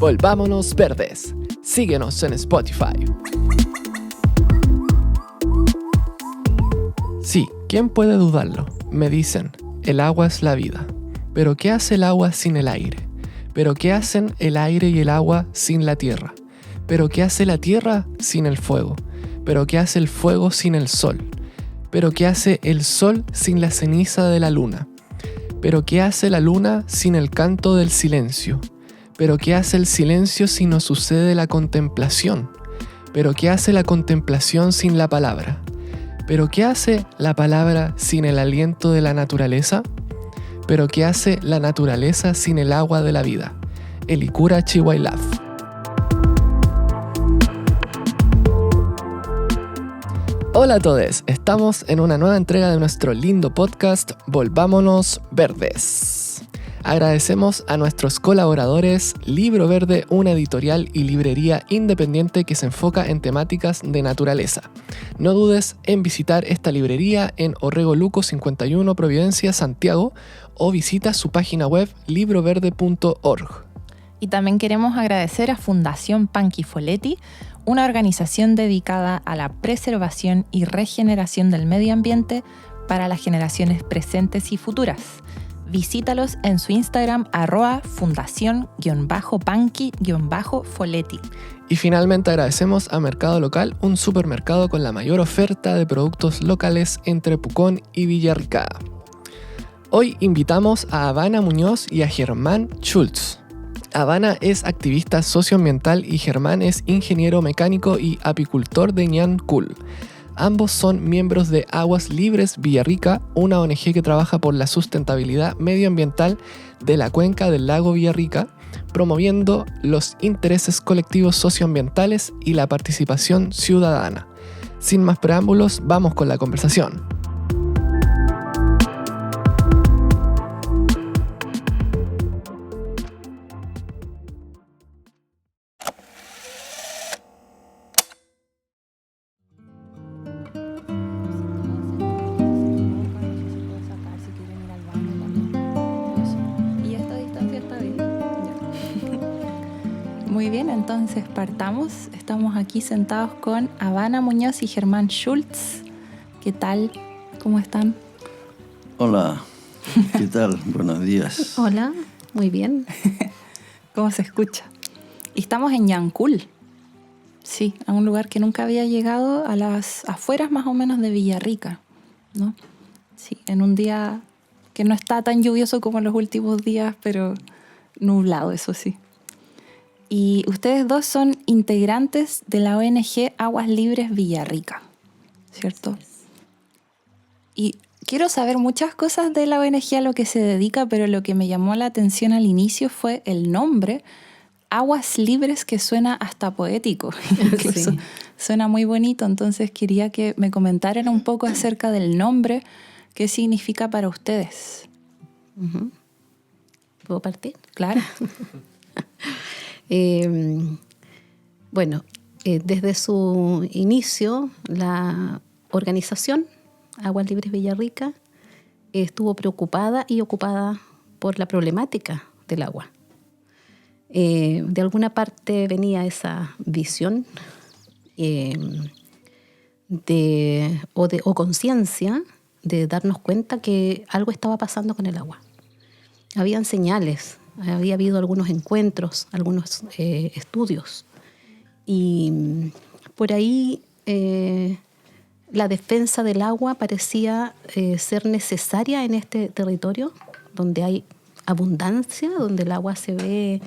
Volvámonos Verdes. Síguenos en Spotify. Sí, ¿quién puede dudarlo? Me dicen, el agua es la vida. ¿Pero qué hace el agua sin el aire? ¿Pero qué hacen el aire y el agua sin la tierra? ¿Pero qué hace la tierra sin el fuego? ¿Pero qué hace el fuego sin el sol? ¿Pero qué hace el sol sin la ceniza de la luna? ¿Pero qué hace la luna sin el canto del silencio? ¿Pero qué hace el silencio si no sucede la contemplación? ¿Pero qué hace la contemplación sin la palabra? ¿Pero qué hace la palabra sin el aliento de la naturaleza? ¿Pero qué hace la naturaleza sin el agua de la vida? Elikura Chihuailaf. Hola a todos, estamos en una nueva entrega de nuestro lindo podcast Volvámonos Verdes. Agradecemos a nuestros colaboradores Libro Verde, una editorial y librería independiente que se enfoca en temáticas de naturaleza. No dudes en visitar esta librería en Orrego Luco 51, Providencia, Santiago, o visita su página web libroverde.org. Y también queremos agradecer a Fundación Panchi Folletti, una organización dedicada a la preservación y regeneración del medio ambiente para las generaciones presentes y futuras. Visítalos en su Instagram @fundación_panchi_folletti. Y finalmente agradecemos a Mercado Local, un supermercado con la mayor oferta de productos locales entre Pucón y Villarrica. Hoy invitamos a Havana Muñoz y a Germán Schultz. Havana es activista socioambiental y Germán es ingeniero mecánico y apicultor de Ñancul. Ambos son miembros de Aguas Libres Villarrica, una ONG que trabaja por la sustentabilidad medioambiental de la cuenca del lago Villarrica, promoviendo los intereses colectivos socioambientales y la participación ciudadana. Sin más preámbulos, vamos con la conversación. Muy bien, entonces partamos. Estamos aquí sentados con Havana Muñoz y Germán Schultz. ¿Qué tal? ¿Cómo están? Hola, ¿qué tal? Buenos días. Hola, muy bien. ¿Cómo se escucha? Y estamos en Ñancul. Sí, a un lugar que nunca había llegado, a las afueras más o menos de Villarrica, ¿no? Sí, en un día que no está tan lluvioso como en los últimos días, pero nublado, eso sí. Y ustedes dos son integrantes de la ONG Aguas Libres Villarrica, ¿cierto? Y quiero saber muchas cosas de la ONG a lo que se dedica, pero lo que me llamó la atención al inicio fue el nombre, Aguas Libres, que suena hasta poético. Incluso Sí. suena muy bonito, entonces quería que me comentaran un poco acerca del nombre, qué significa para ustedes. Uh-huh. ¿Puedo partir? Claro. Desde su inicio, la organización Aguas Libres Villarrica estuvo preocupada y ocupada por la problemática del agua. De alguna parte venía esa visión o conciencia de darnos cuenta que algo estaba pasando con el agua. Habían señales. Había habido algunos encuentros, algunos estudios. Y por ahí la defensa del agua parecía ser necesaria en este territorio, donde hay abundancia, donde el agua se ve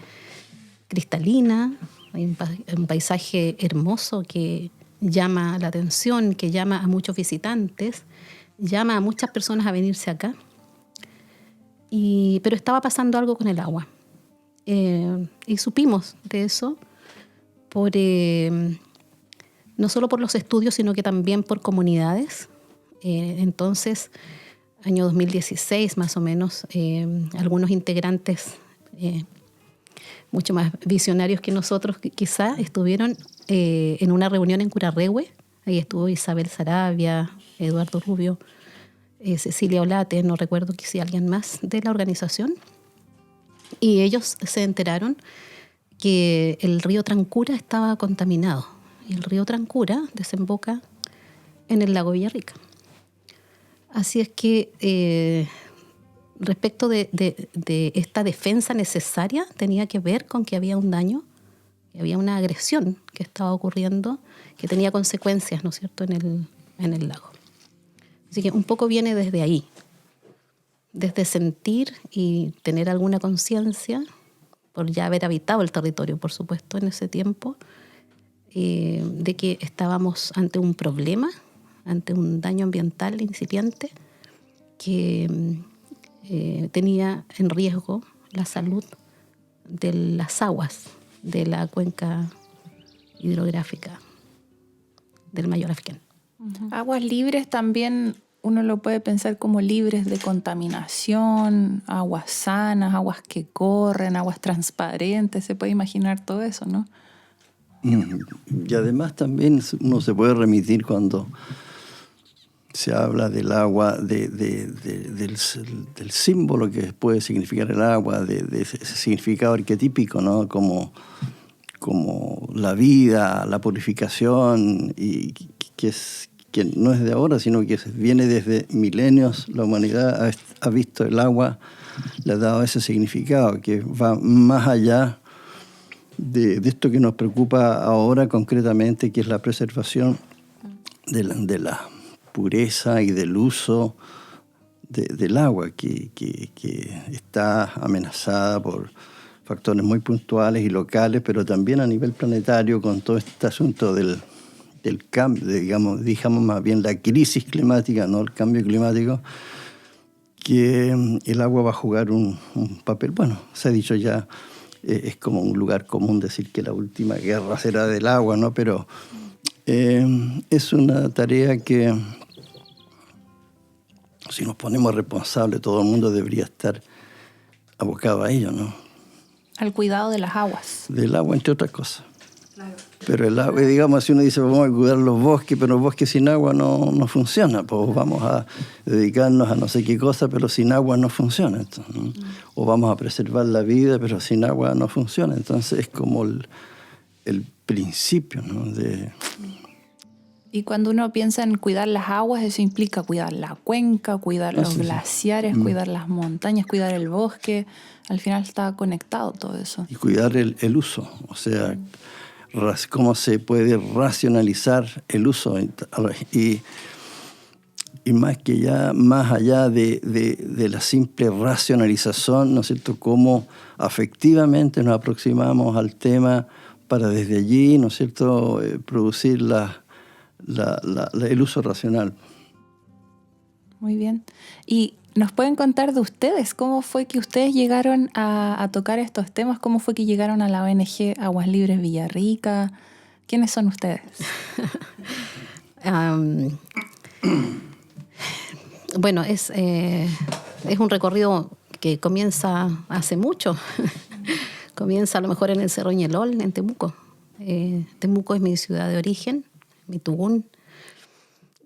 cristalina, hay un paisaje hermoso que llama la atención, que llama a muchos visitantes, llama a muchas personas a venirse acá. Pero estaba pasando algo con el agua. Y supimos de eso no solo por los estudios, sino que también por comunidades. Entonces, año 2016 más o menos, algunos integrantes mucho más visionarios que nosotros quizá estuvieron en una reunión en Curarrehue. Ahí estuvo Isabel Saravia, Eduardo Rubio, Cecilia Olate, no recuerdo que si alguien más de la organización, y ellos se enteraron que el río Trancura estaba contaminado. Y el río Trancura desemboca en el lago Villarrica. Así es que respecto de esta defensa necesaria, tenía que ver con que había un daño, que había una agresión que estaba ocurriendo, que tenía consecuencias, ¿no es cierto?, en el lago. Así que un poco viene desde ahí, desde sentir y tener alguna conciencia, por ya haber habitado el territorio, por supuesto, en ese tiempo, de que estábamos ante un problema, ante un daño ambiental incipiente que tenía en riesgo la salud de las aguas de la cuenca hidrográfica del Mayo Lafquén. Aguas libres también uno lo puede pensar como libres de contaminación, aguas sanas, aguas que corren, aguas transparentes, se puede imaginar todo eso, ¿no? Y además también uno se puede remitir cuando se habla del agua, del símbolo que puede significar el agua, de ese significado arquetípico, ¿no? Como la vida, la purificación, y que no es de ahora, sino que viene desde milenios. La humanidad ha visto el agua, le ha dado ese significado que va más allá de esto que nos preocupa ahora concretamente, que es la preservación de la pureza y del uso del agua, que está amenazada por factores muy puntuales y locales, pero también a nivel planetario, con todo este asunto del cambio, digamos más bien la crisis climática, no el cambio climático, que el agua va a jugar un papel. Bueno, se ha dicho ya, es como un lugar común decir que la última guerra será del agua, ¿no? Pero es una tarea que, si nos ponemos responsables, todo el mundo debería estar abocado a ello, ¿no? Al cuidado de las aguas. Del agua, entre otras cosas. Claro. Pero el agua, digamos, si uno dice vamos a cuidar los bosques, pero los bosques sin agua no funciona, pues vamos a dedicarnos a no sé qué cosa, pero sin agua no funciona. Entonces, ¿no? O vamos a preservar la vida, pero sin agua no funciona. Entonces es como el principio, ¿no? Y cuando uno piensa en cuidar las aguas, eso implica cuidar la cuenca, cuidar los glaciares, cuidar las montañas, cuidar el bosque. Al final está conectado todo eso. Y cuidar el uso, o sea, cómo se puede racionalizar el uso. Y más allá de la simple racionalización, ¿no es cierto?, cómo afectivamente nos aproximamos al tema para desde allí, ¿no es cierto?, producir el uso racional. Muy bien. ¿Y nos pueden contar de ustedes? ¿Cómo fue que ustedes llegaron a tocar estos temas? ¿Cómo fue que llegaron a la ONG Aguas Libres Villarrica? ¿Quiénes son ustedes? Bueno, es un recorrido que comienza hace mucho. Comienza a lo mejor en el Cerro Ñelol, en Temuco. Temuco es mi ciudad de origen, mi Tubún.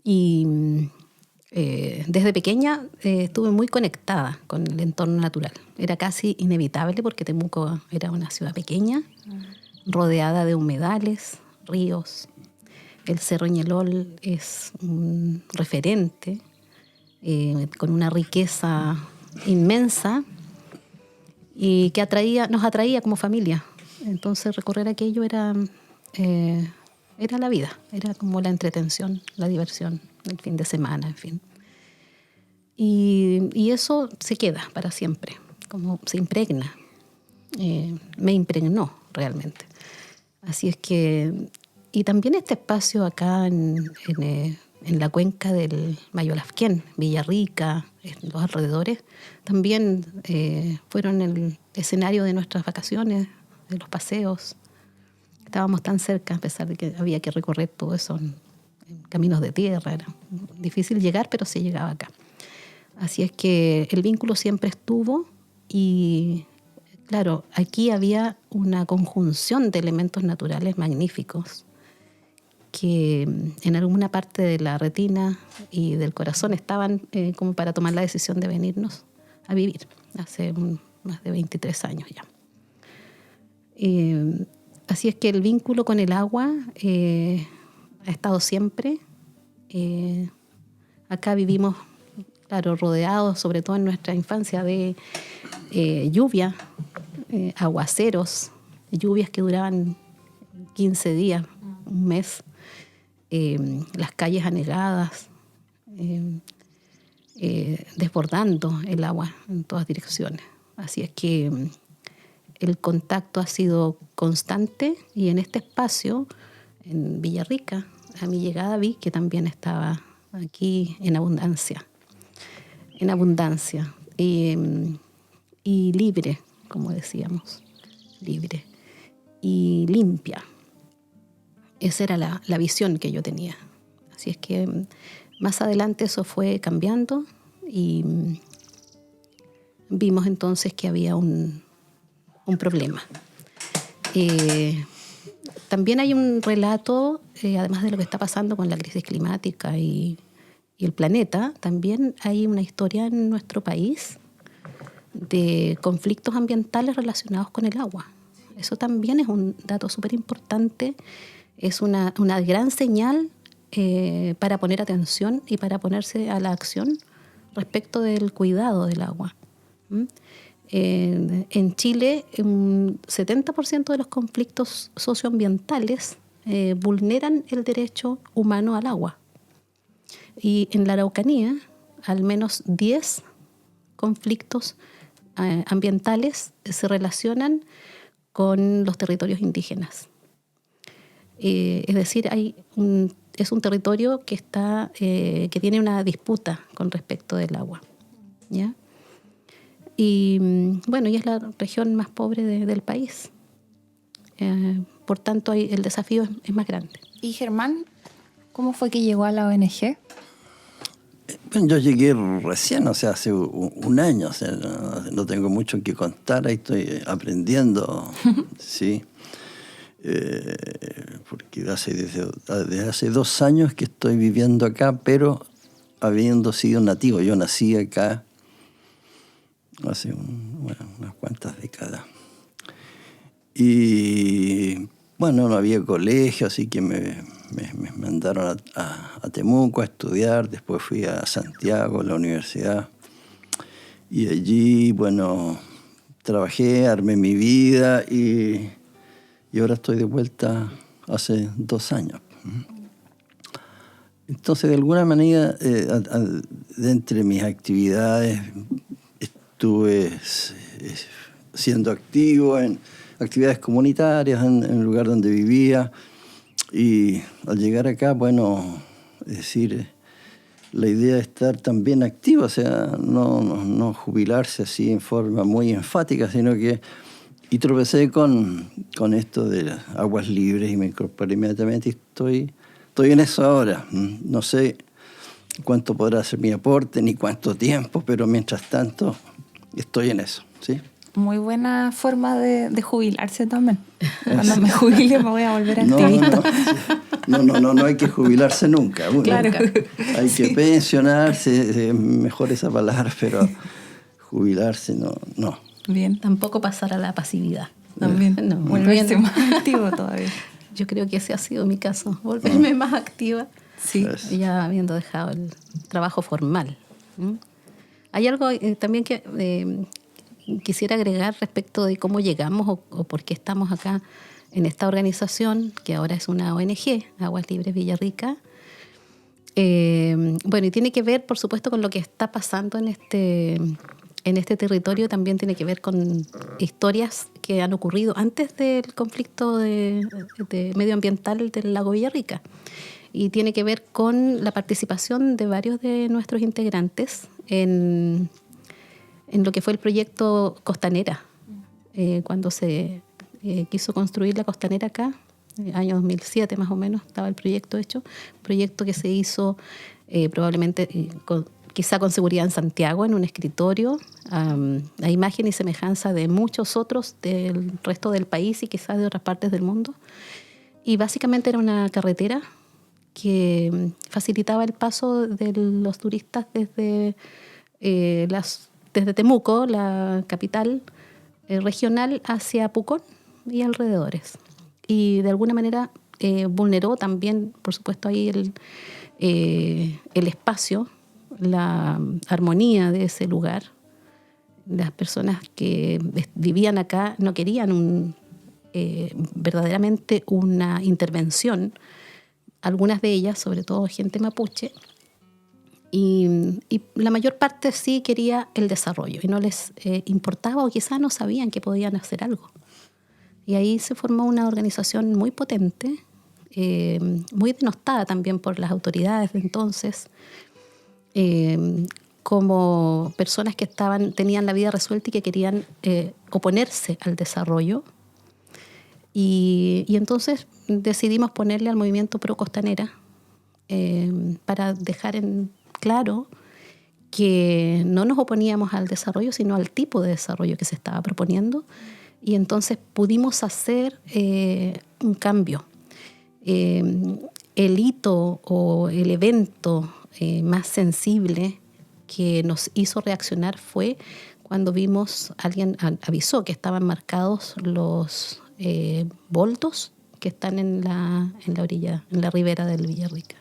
Y desde pequeña estuve muy conectada con el entorno natural. Era casi inevitable porque Temuco era una ciudad pequeña, rodeada de humedales, ríos. El Cerro Ñelol es un referente con una riqueza inmensa y que nos atraía como familia. Entonces recorrer aquello era la vida, era como la entretención, la diversión, el fin de semana, en fin. Y eso se queda para siempre, como se impregna. Me impregnó realmente. Así es que, y también este espacio acá en la cuenca del Mayo Lafquén, Villarrica, en los alrededores, también fueron el escenario de nuestras vacaciones, de los paseos. Estábamos tan cerca, a pesar de que había que recorrer todo eso en caminos de tierra. Era difícil llegar, pero se llegaba acá. Así es que el vínculo siempre estuvo y, claro, aquí había una conjunción de elementos naturales magníficos que en alguna parte de la retina y del corazón estaban como para tomar la decisión de venirnos a vivir hace más de 23 años ya. Así es que el vínculo con el agua ha estado siempre. Acá vivimos, claro, rodeados, sobre todo en nuestra infancia, de lluvia, aguaceros, lluvias que duraban 15 días, un mes, las calles anegadas, desbordando el agua en todas direcciones. Así es que el contacto ha sido constante y en este espacio, en Villarrica, a mi llegada vi que también estaba aquí en abundancia y libre, como decíamos, libre y limpia. Esa era la visión que yo tenía. Así es que más adelante eso fue cambiando y vimos entonces que había un problema. También hay un relato, además de lo que está pasando con la crisis climática y el planeta, también hay una historia en nuestro país de conflictos ambientales relacionados con el agua. Eso también es un dato súper importante, es una gran señal para poner atención y para ponerse a la acción respecto del cuidado del agua. En Chile, un 70% de los conflictos socioambientales vulneran el derecho humano al agua. Y en la Araucanía, al menos 10 conflictos ambientales se relacionan con los territorios indígenas. Es decir, es un territorio que tiene una disputa con respecto del agua, ¿ya? Y bueno, y es la región más pobre del país. Por tanto, el desafío es más grande. Y Germán, ¿cómo fue que llegó a la ONG? Bueno, yo llegué recién, o sea, hace un año, o sea, no tengo mucho que contar, ahí estoy aprendiendo, sí. Porque desde hace 2 años que estoy viviendo acá, pero habiendo sido nativo. Yo nací acá hace unas cuantas décadas. Y bueno, no había colegio, así que me mandaron a Temuco a estudiar. Después fui a Santiago, a la universidad. Y allí, bueno, trabajé, armé mi vida y ahora estoy de vuelta hace 2 años. Entonces, de alguna manera, de entre mis actividades, estuve siendo activo en actividades comunitarias en el lugar donde vivía. Y al llegar acá, bueno, es decir, la idea es estar también activo, o sea, no jubilarse así en forma muy enfática, sino que... Y tropecé con esto de las aguas libres y me incorporé inmediatamente y estoy en eso ahora. No sé cuánto podrá ser mi aporte ni cuánto tiempo, pero mientras tanto estoy en eso, ¿sí? Muy buena forma de jubilarse también. Cuando me jubile me voy a volver activista. No hay que jubilarse nunca. Bueno, Claro. Hay que pensionarse, mejor esa palabra, pero jubilarse no. Bien. Tampoco pasar a la pasividad. También. No, Volverse más activo todavía. Yo creo que ese ha sido mi caso, volverme más activa, Sí. ya habiendo dejado el trabajo formal. Hay algo también que quisiera agregar respecto de cómo llegamos o por qué estamos acá en esta organización, que ahora es una ONG, Aguas Libres Villarrica. Bueno, y tiene que ver, por supuesto, con lo que está pasando en este territorio. También tiene que ver con historias que han ocurrido antes del conflicto de medioambiental del lago Villarrica. Y tiene que ver con la participación de varios de nuestros integrantes en lo que fue el proyecto Costanera. Cuando se quiso construir la Costanera acá, año 2007 más o menos, estaba el proyecto hecho. Un proyecto que se hizo probablemente... quizá con seguridad en Santiago, en un escritorio, a imagen y semejanza de muchos otros del resto del país y quizás de otras partes del mundo. Y básicamente era una carretera que facilitaba el paso de los turistas desde Temuco, la capital regional, hacia Pucón, y alrededores. Y de alguna manera vulneró también, por supuesto, ahí el espacio, la armonía de ese lugar. Las personas que vivían acá no querían verdaderamente una intervención, algunas de ellas, sobre todo gente mapuche, y la mayor parte sí quería el desarrollo y no les importaba, o quizás no sabían que podían hacer algo. Y ahí se formó una organización muy potente, muy denostada también por las autoridades de entonces, como personas que tenían la vida resuelta y que querían oponerse al desarrollo. Y entonces decidimos ponerle al movimiento Pro Costanera para dejar en claro que no nos oponíamos al desarrollo, sino al tipo de desarrollo que se estaba proponiendo. Y entonces pudimos hacer un cambio. El hito o el evento más sensible que nos hizo reaccionar fue cuando vimos, alguien avisó que estaban marcados los boldos que están en la orilla, en la ribera del Villarrica.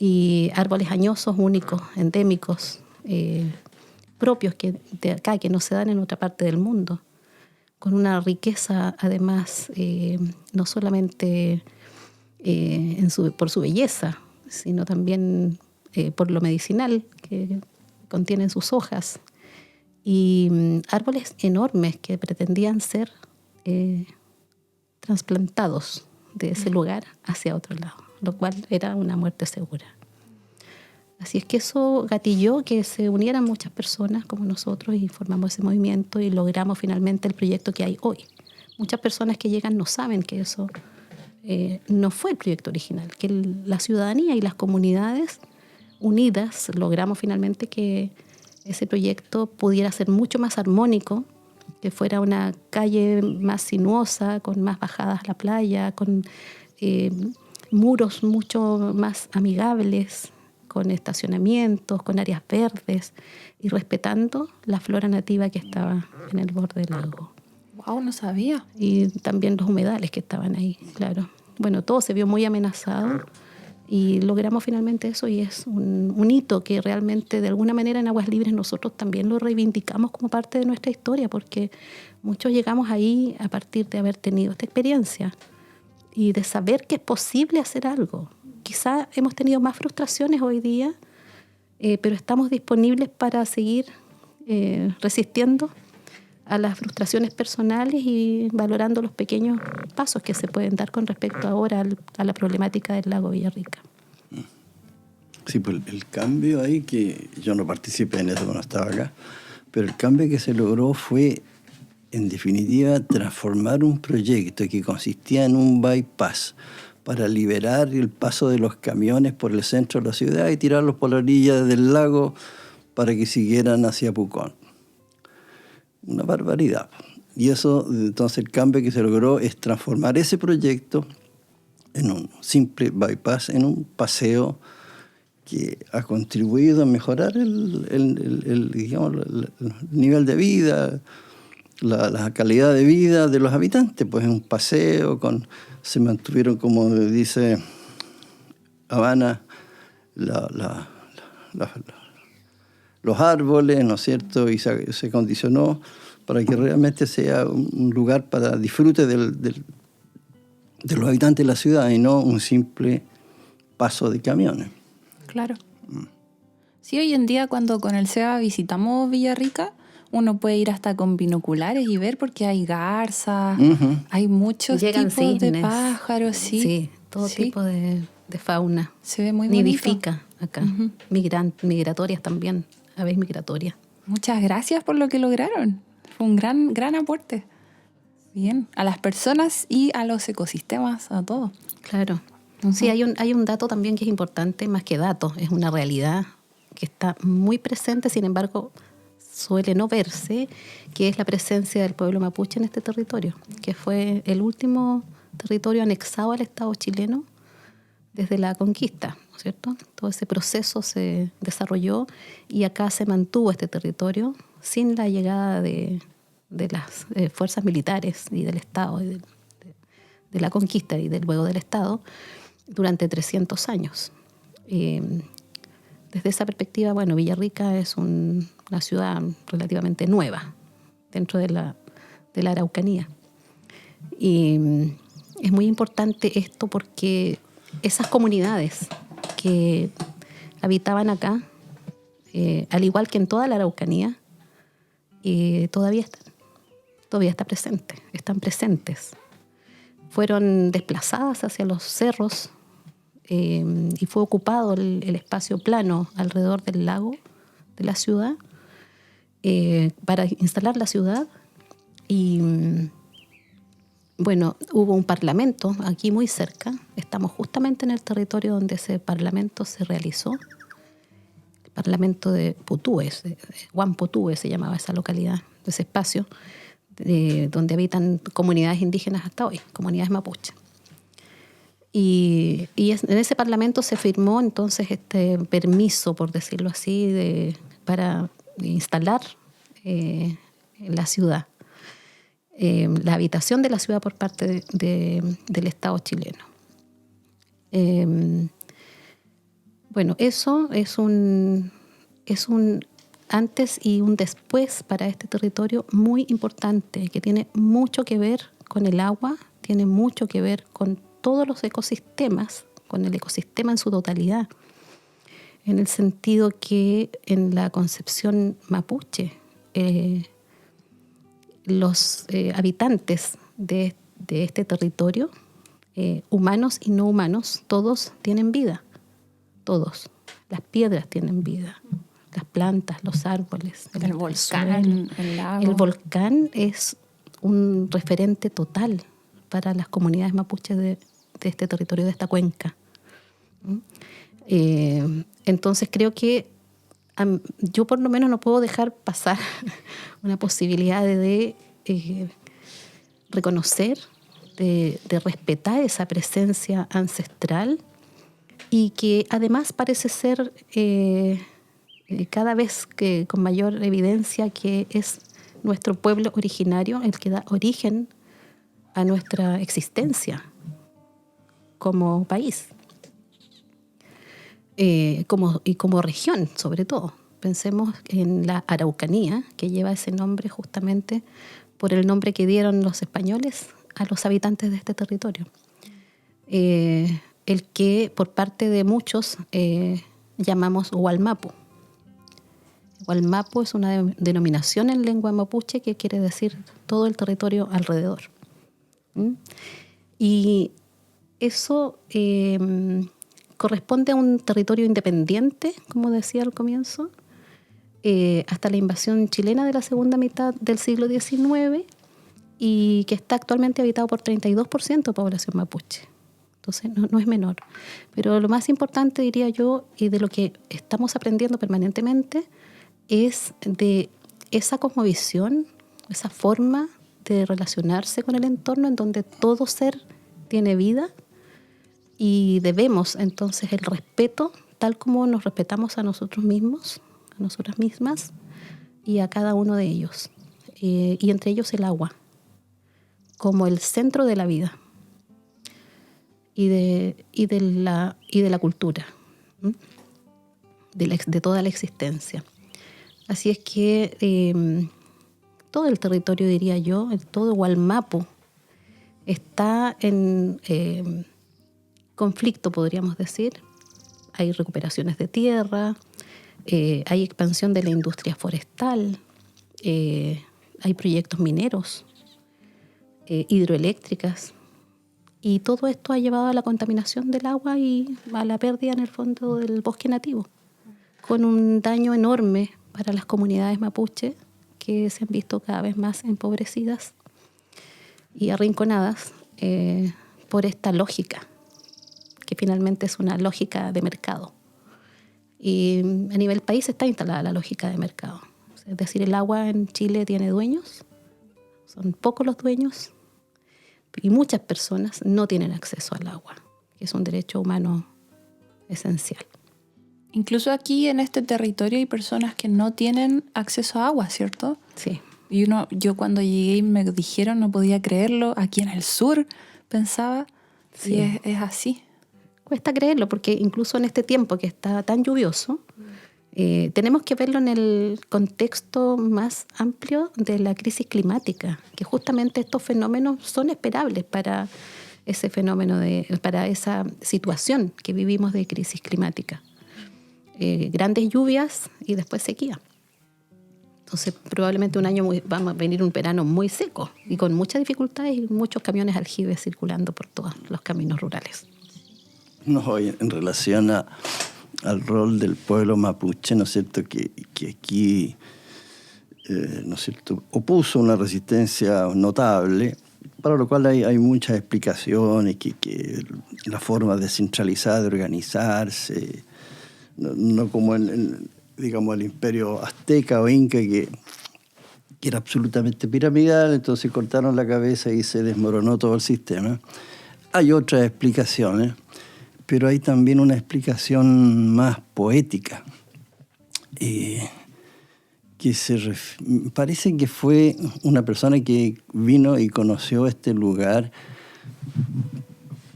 Y árboles añosos únicos, endémicos, propios de acá, que no se dan en otra parte del mundo, con una riqueza además, no solamente por su belleza, sino también por lo medicinal que contienen sus hojas, y árboles enormes que pretendían ser trasplantados de ese lugar hacia otro lado, lo cual era una muerte segura. Así es que eso gatilló que se unieran muchas personas como nosotros y formamos ese movimiento y logramos finalmente el proyecto que hay hoy. Muchas personas que llegan no saben que eso no fue el proyecto original, que la ciudadanía y las comunidades unidas logramos finalmente que ese proyecto pudiera ser mucho más armónico, que fuera una calle más sinuosa, con más bajadas a la playa, con muros mucho más amigables, con estacionamientos, con áreas verdes y respetando la flora nativa que estaba en el borde del lago. Wow, no sabía. Y también los humedales que estaban ahí, claro. Bueno, todo se vio muy amenazado y logramos finalmente eso, y es un hito que realmente de alguna manera en Aguas Libres nosotros también lo reivindicamos como parte de nuestra historia, porque muchos llegamos ahí a partir de haber tenido esta experiencia y de saber que es posible hacer algo. Quizá hemos tenido más frustraciones hoy día, pero estamos disponibles para seguir resistiendo a las frustraciones personales y valorando los pequeños pasos que se pueden dar con respecto ahora a la problemática del lago Villarrica. Sí, pues el cambio ahí, que yo no participé en eso cuando estaba acá, pero el cambio que se logró fue, en definitiva, transformar un proyecto que consistía en un bypass para liberar el paso de los camiones por el centro de la ciudad y tirarlos por la orilla del lago para que siguieran hacia Pucón. Una barbaridad. Y eso, entonces, el cambio que se logró es transformar ese proyecto en un simple bypass, en un paseo que ha contribuido a mejorar el nivel de vida, la calidad de vida de los habitantes. Pues es un paseo, se mantuvieron, como dice Habana, los árboles, ¿no es cierto? Y se condicionó para que realmente sea un lugar para disfrute de los habitantes de la ciudad y no un simple paso de camiones. Claro. Sí, hoy en día cuando con el SEBA visitamos Villarrica, uno puede ir hasta con binoculares y ver, porque hay garzas, hay muchos tipos cisnes, de pájaros. Sí, todo tipo de fauna. Se ve muy bonito. Nidifica acá. Migratorias también, aves migratorias. Muchas gracias por lo que lograron. Fue un gran aporte. Bien, a las personas y a los ecosistemas, a todo. Claro. Sí, hay un dato también que es importante, más que dato, es una realidad que está muy presente, sin embargo, suele no verse, que es la presencia del pueblo mapuche en este territorio, que fue el último territorio anexado al Estado chileno desde la conquista, ¿no es cierto? Todo ese proceso se desarrolló y acá se mantuvo este territorio sin la llegada de de las fuerzas militares y del Estado, y de la conquista y luego del Estado, durante 300 años. Desde esa perspectiva, bueno, Villarrica es una ciudad relativamente nueva dentro de la Araucanía. Y es muy importante esto porque esas comunidades que habitaban acá, al igual que en toda la Araucanía, todavía está presente, están presentes. Fueron desplazadas hacia los cerros y fue ocupado el espacio plano alrededor del lago de la ciudad para instalar la ciudad. Y bueno, hubo un parlamento aquí muy cerca. Estamos justamente en el territorio donde ese parlamento se realizó. El parlamento de Putúes, Huampotúe se llamaba esa localidad, ese espacio, donde habitan comunidades indígenas hasta hoy, comunidades mapuche. Y en ese parlamento se firmó entonces este permiso, por decirlo así, para instalar la ciudad, la habitación de la ciudad por parte del Estado chileno. Bueno, eso es un antes y un después para este territorio muy importante, que tiene mucho que ver con el agua, tiene mucho que ver con todos los ecosistemas, con el ecosistema en su totalidad, en el sentido que en la concepción mapuche, los habitantes de este territorio, humanos y no humanos, todos tienen vida, todos. Las piedras tienen vida, las plantas, los árboles, el volcán, el lago. El volcán es un referente total para las comunidades mapuches de este territorio, de esta cuenca. Entonces creo que yo por lo menos no puedo dejar pasar una posibilidad de reconocer, de respetar esa presencia ancestral y que además parece ser cada vez que con mayor evidencia que es nuestro pueblo originario el que da origen a nuestra existencia como país. Y como región, sobre todo. Pensemos en la Araucanía, que lleva ese nombre justamente por el nombre que dieron los españoles a los habitantes de este territorio. El que por parte de muchos llamamos Hualmapu. Hualmapu es una denominación en lengua mapuche que quiere decir todo el territorio alrededor. Y eso corresponde a un territorio independiente, como decía al comienzo, hasta la invasión chilena de la segunda mitad del siglo XIX y que está actualmente habitado por 32% de población mapuche. Entonces no es menor. Pero lo más importante, diría yo, y de lo que estamos aprendiendo permanentemente, es de esa cosmovisión, esa forma de relacionarse con el entorno en donde todo ser tiene vida y debemos entonces el respeto tal como nos respetamos a nosotros mismos, a nosotras mismas y a cada uno de ellos. Y entre ellos el agua, como el centro de la vida y de la cultura, de toda la existencia. Así es que todo el territorio, diría yo, todo Hualmapu está en conflicto, podríamos decir. Hay recuperaciones de tierra, hay expansión de la industria forestal, hay proyectos mineros, hidroeléctricas, y todo esto ha llevado a la contaminación del agua y a la pérdida en el fondo del bosque nativo, con un daño enorme para las comunidades mapuche que se han visto cada vez más empobrecidas y arrinconadas por esta lógica, que finalmente es una lógica de mercado. Y a nivel país está instalada la lógica de mercado. Es decir, el agua en Chile tiene dueños, son pocos los dueños, y muchas personas no tienen acceso al agua, que es un derecho humano esencial. Incluso aquí en este territorio hay personas que no tienen acceso a agua, ¿cierto? Sí. Y yo cuando llegué y me dijeron, no podía creerlo, aquí en el sur, pensaba, Sí. y es así. Cuesta creerlo porque incluso en este tiempo que está tan lluvioso, tenemos que verlo en el contexto más amplio de la crisis climática, que justamente estos fenómenos son esperables para ese fenómeno, para esa situación que vivimos de crisis climática. Grandes lluvias y después sequía. Entonces probablemente va a venir un verano muy seco y con muchas dificultades y muchos camiones aljibes circulando por todos los caminos rurales. No, en relación al rol del pueblo mapuche, ¿no es cierto?, que aquí, ¿no es cierto?, opuso una resistencia notable, para lo cual hay muchas explicaciones, que la forma descentralizada de organizarse, no como digamos, el imperio azteca o inca, que era absolutamente piramidal, entonces cortaron la cabeza y se desmoronó todo el sistema. Hay otras explicaciones, pero hay también una explicación más poética, que parece que fue una persona que vino y conoció este lugar.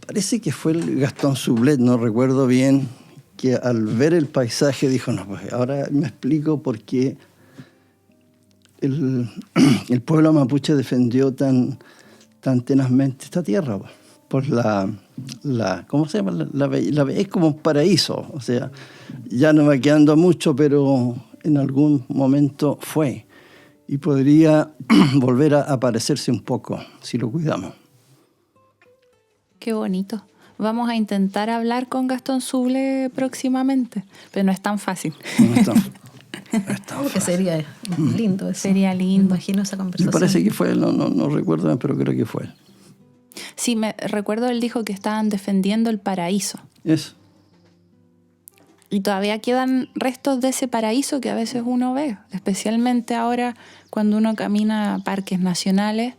Parece que fue el Gastón Sublet, no recuerdo bien, que al ver el paisaje dijo, no, pues ahora me explico por qué el pueblo mapuche defendió tan tenazmente esta tierra, pues. Por ¿cómo se llama? Es como un paraíso, o sea, ya no va quedando mucho, pero en algún momento fue. Y podría volver a aparecerse un poco, si lo cuidamos. Qué bonito. Vamos a intentar hablar con Gastón Sublet próximamente, pero no es tan fácil. No es tan Creo que sería lindo eso. Sería lindo. Me imagino esa Me conversación. parece que fue él, no recuerdo, pero creo que fue él. Sí, recuerdo él dijo que estaban defendiendo el paraíso. Eso. Y todavía quedan restos de ese paraíso que a veces uno ve, especialmente ahora cuando uno camina a parques nacionales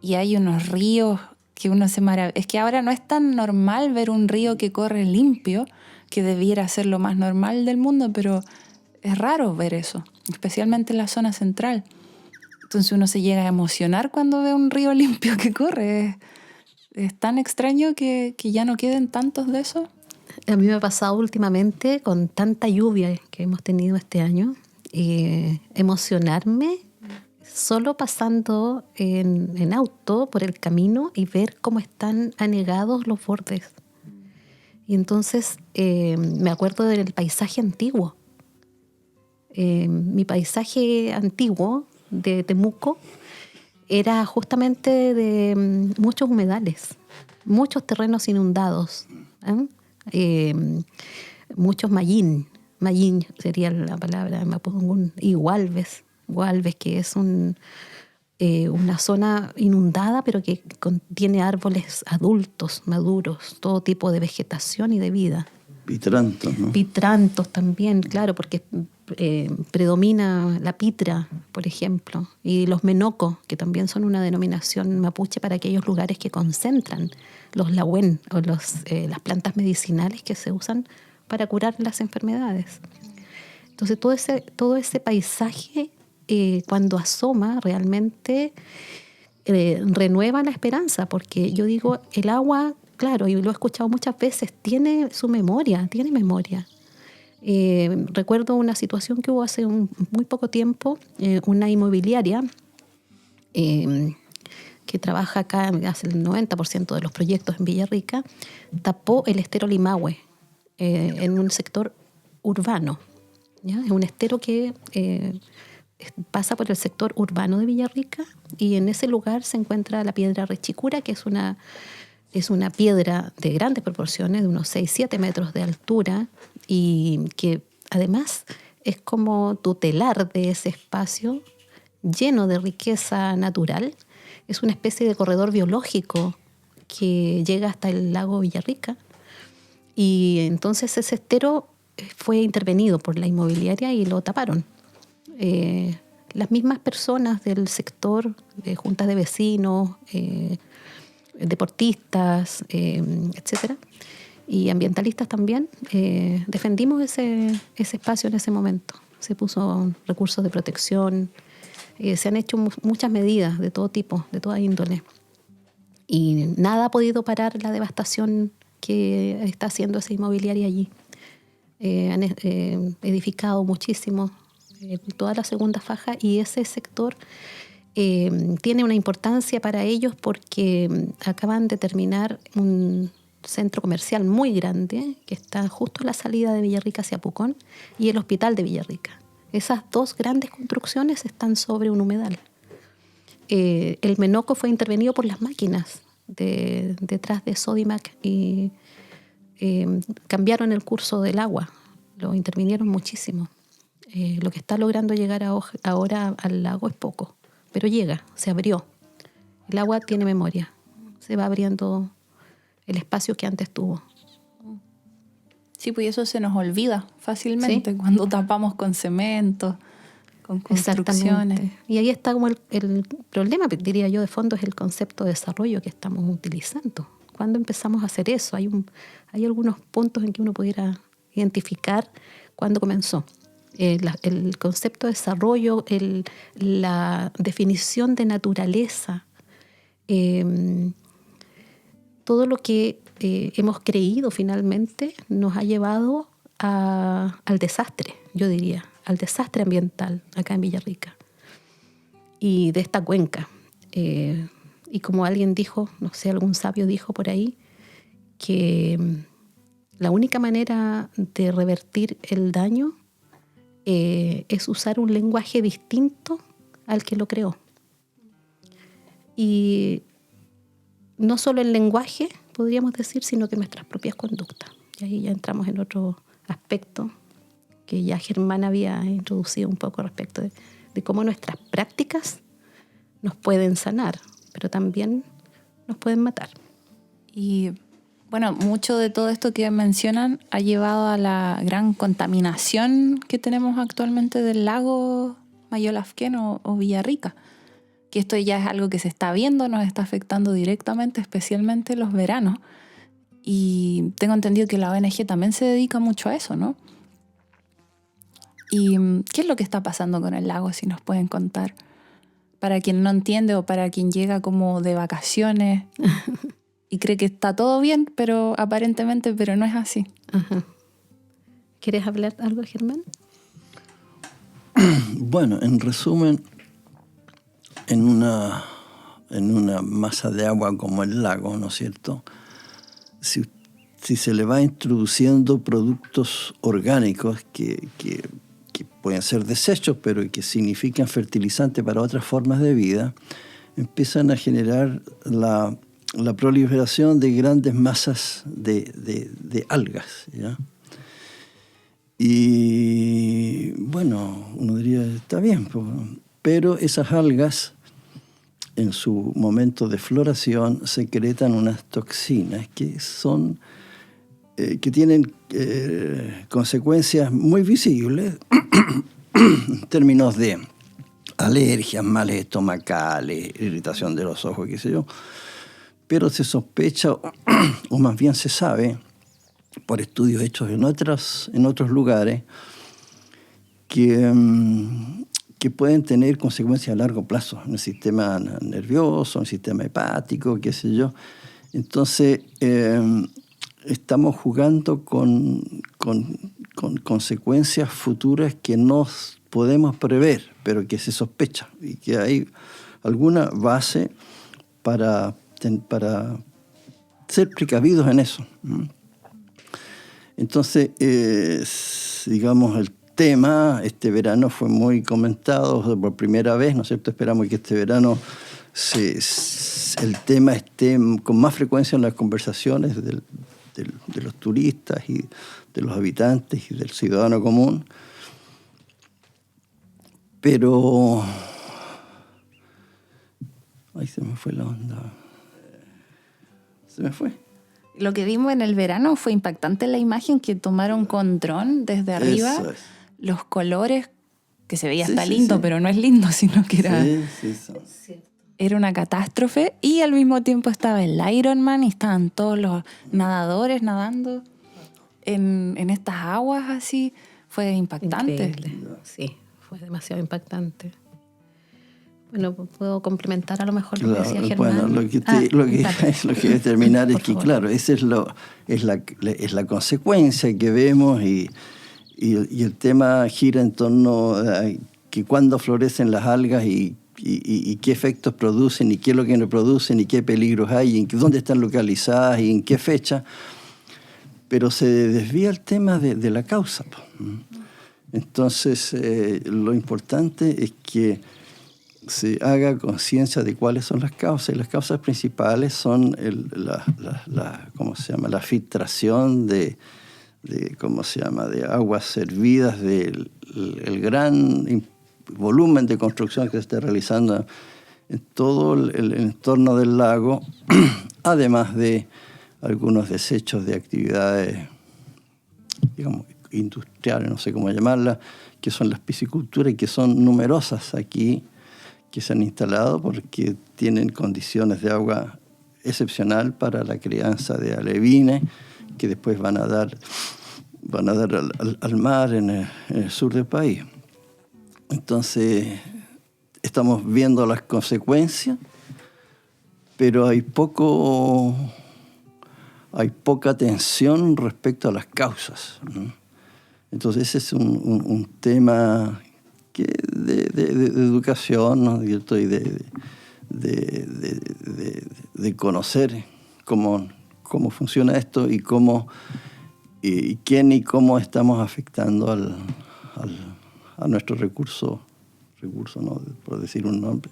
y hay unos ríos que uno se maravilla. Es que ahora no es tan normal ver un río que corre limpio, que debiera ser lo más normal del mundo, pero es raro ver eso, especialmente en la zona central. Entonces uno se llega a emocionar cuando ve un río limpio que corre. Es tan extraño que ya no queden tantos de esos. A mí me ha pasado últimamente con tanta lluvia que hemos tenido este año, emocionarme solo pasando en auto por el camino y ver cómo están anegados los bordes. Y entonces me acuerdo del paisaje antiguo. Mi paisaje antiguo de Temuco era justamente de muchos humedales, muchos terrenos inundados, muchos mallín sería la palabra mapudungún, y Gualbes, que es una zona inundada pero que contiene árboles adultos, maduros, todo tipo de vegetación y de vida. Pitrantos, ¿no? Pitrantos también, claro, porque predomina la pitra, por ejemplo, y los menocos, que también son una denominación mapuche para aquellos lugares que concentran los lahuén o las plantas medicinales que se usan para curar las enfermedades. Entonces todo ese paisaje, cuando asoma, realmente renueva la esperanza, porque yo digo, el agua, claro, y lo he escuchado muchas veces, tiene su memoria, tiene memoria. Recuerdo una situación que hubo hace muy poco tiempo, una inmobiliaria que trabaja acá, hace el 90% de los proyectos en Villarrica, tapó el estero Limahue en un sector urbano, ¿ya? Es un estero que pasa por el sector urbano de Villarrica y en ese lugar se encuentra la piedra Rechicura, que es una piedra de grandes proporciones, de unos 6-7 metros de altura, y que además es como tutelar de ese espacio lleno de riqueza natural. Es una especie de corredor biológico que llega hasta el lago Villarrica, y entonces ese estero fue intervenido por la inmobiliaria y lo taparon. Las mismas personas del sector, juntas de vecinos, deportistas, etcétera, y ambientalistas también, defendimos ese espacio en ese momento. Se puso recursos de protección, Se han hecho muchas medidas de todo tipo, de toda índole. Y nada ha podido parar la devastación que está haciendo esa inmobiliaria allí. Han edificado muchísimo toda la segunda faja, y ese sector tiene una importancia para ellos porque acaban de terminar un centro comercial muy grande que está justo a la salida de Villarrica hacia Pucón, y el hospital de Villarrica. Esas dos grandes construcciones están sobre un humedal. El Menoco fue intervenido por las máquinas detrás de Sodimac y cambiaron el curso del agua, lo intervinieron muchísimo. Lo que está logrando llegar ahora al lago es poco, pero llega, se abrió. El agua tiene memoria, se va abriendo el espacio que antes tuvo. Sí, pues eso se nos olvida fácilmente, ¿sí? Cuando tapamos con cemento, con construcciones. Exactamente. Y ahí está como el problema, diría yo, de fondo, es el concepto de desarrollo que estamos utilizando. ¿Cuándo empezamos a hacer eso? Hay algunos puntos en que uno pudiera identificar cuándo comenzó. El concepto de desarrollo, la definición de naturaleza, todo lo que hemos creído finalmente nos ha llevado al desastre, yo diría, al desastre ambiental acá en Villarrica y de esta cuenca. Y como alguien dijo, no sé, algún sabio dijo por ahí, que la única manera de revertir el daño es usar un lenguaje distinto al que lo creó. Y no solo el lenguaje, podríamos decir, sino que nuestras propias conductas. Y ahí ya entramos en otro aspecto que ya Germán había introducido un poco respecto de cómo nuestras prácticas nos pueden sanar, pero también nos pueden matar. Y bueno, mucho de todo esto que mencionan ha llevado a la gran contaminación que tenemos actualmente del lago Mayolafquén o Villarrica. Que esto ya es algo que se está viendo, nos está afectando directamente, especialmente los veranos. Y tengo entendido que la ONG también se dedica mucho a eso, ¿no? ¿Y qué es lo que está pasando con el lago, si nos pueden contar? Para quien no entiende o para quien llega como de vacaciones y cree que está todo bien, pero aparentemente, pero no es así. Ajá. ¿Quieres hablar algo, Germán? Bueno, en resumen, en una masa de agua como el lago, ¿no es cierto? Si se le va introduciendo productos orgánicos que pueden ser desechos, pero que significan fertilizante para otras formas de vida, empiezan a generar la proliferación de grandes masas de algas, ¿ya? Y bueno, uno diría, está bien, pero esas algas, en su momento de floración, secretan unas toxinas que son que tienen consecuencias muy visibles en términos de alergias, males estomacales, irritación de los ojos, qué sé yo. Pero se sospecha, o más bien se sabe, por estudios hechos en otros lugares, que pueden tener consecuencias a largo plazo en el sistema nervioso, en el sistema hepático, qué sé yo. Entonces, estamos jugando con consecuencias futuras que no podemos prever, pero que se sospecha y que hay alguna base para ser precavidos en eso. Entonces, digamos, el tema este verano fue muy comentado por primera vez, ¿no es cierto? Esperamos que este verano el tema esté con más frecuencia en las conversaciones de los turistas y de los habitantes y del ciudadano común. Pero ay, se me fue la onda. Se me fue. Lo que vimos en el verano fue impactante, la imagen que tomaron con dron desde arriba. Eso es. Los colores, que se veía Sí, hasta sí, lindo, sí. pero no es lindo, sino que era, Sí. era una catástrofe. Y al mismo tiempo estaba el Ironman y estaban todos los nadadores nadando en estas aguas así. Fue impactante. Increíble. Sí, fue demasiado impactante. Bueno, puedo complementar a lo mejor lo que Claro, decía Germán. bueno, lo que dale. quiero terminar es Por que, favor. claro, esa es la consecuencia que vemos y el tema gira en torno a que cuándo florecen las algas y qué efectos producen y qué es lo que no producen y qué peligros hay y dónde están localizadas y en qué fecha. Pero se desvía el tema de la causa. Entonces, lo importante es que se haga conciencia de cuáles son las causas. Y las causas principales son ¿cómo se llama? La filtración de aguas servidas del el gran volumen de construcción que se está realizando en todo el entorno del lago, además de algunos desechos de actividades, digamos, industriales, no sé cómo llamarlas, que son las pisciculturas y que son numerosas aquí, que se han instalado porque tienen condiciones de agua excepcional para la crianza de alevines, que después van a dar al mar en el sur del país. Entonces, estamos viendo las consecuencias, pero hay poca atención respecto a las causas, ¿no? Entonces, ese es un tema que de educación, ¿no? Y de conocer cómo funciona esto y quién y cómo estamos afectando a nuestro recurso, ¿no? Por decir un nombre,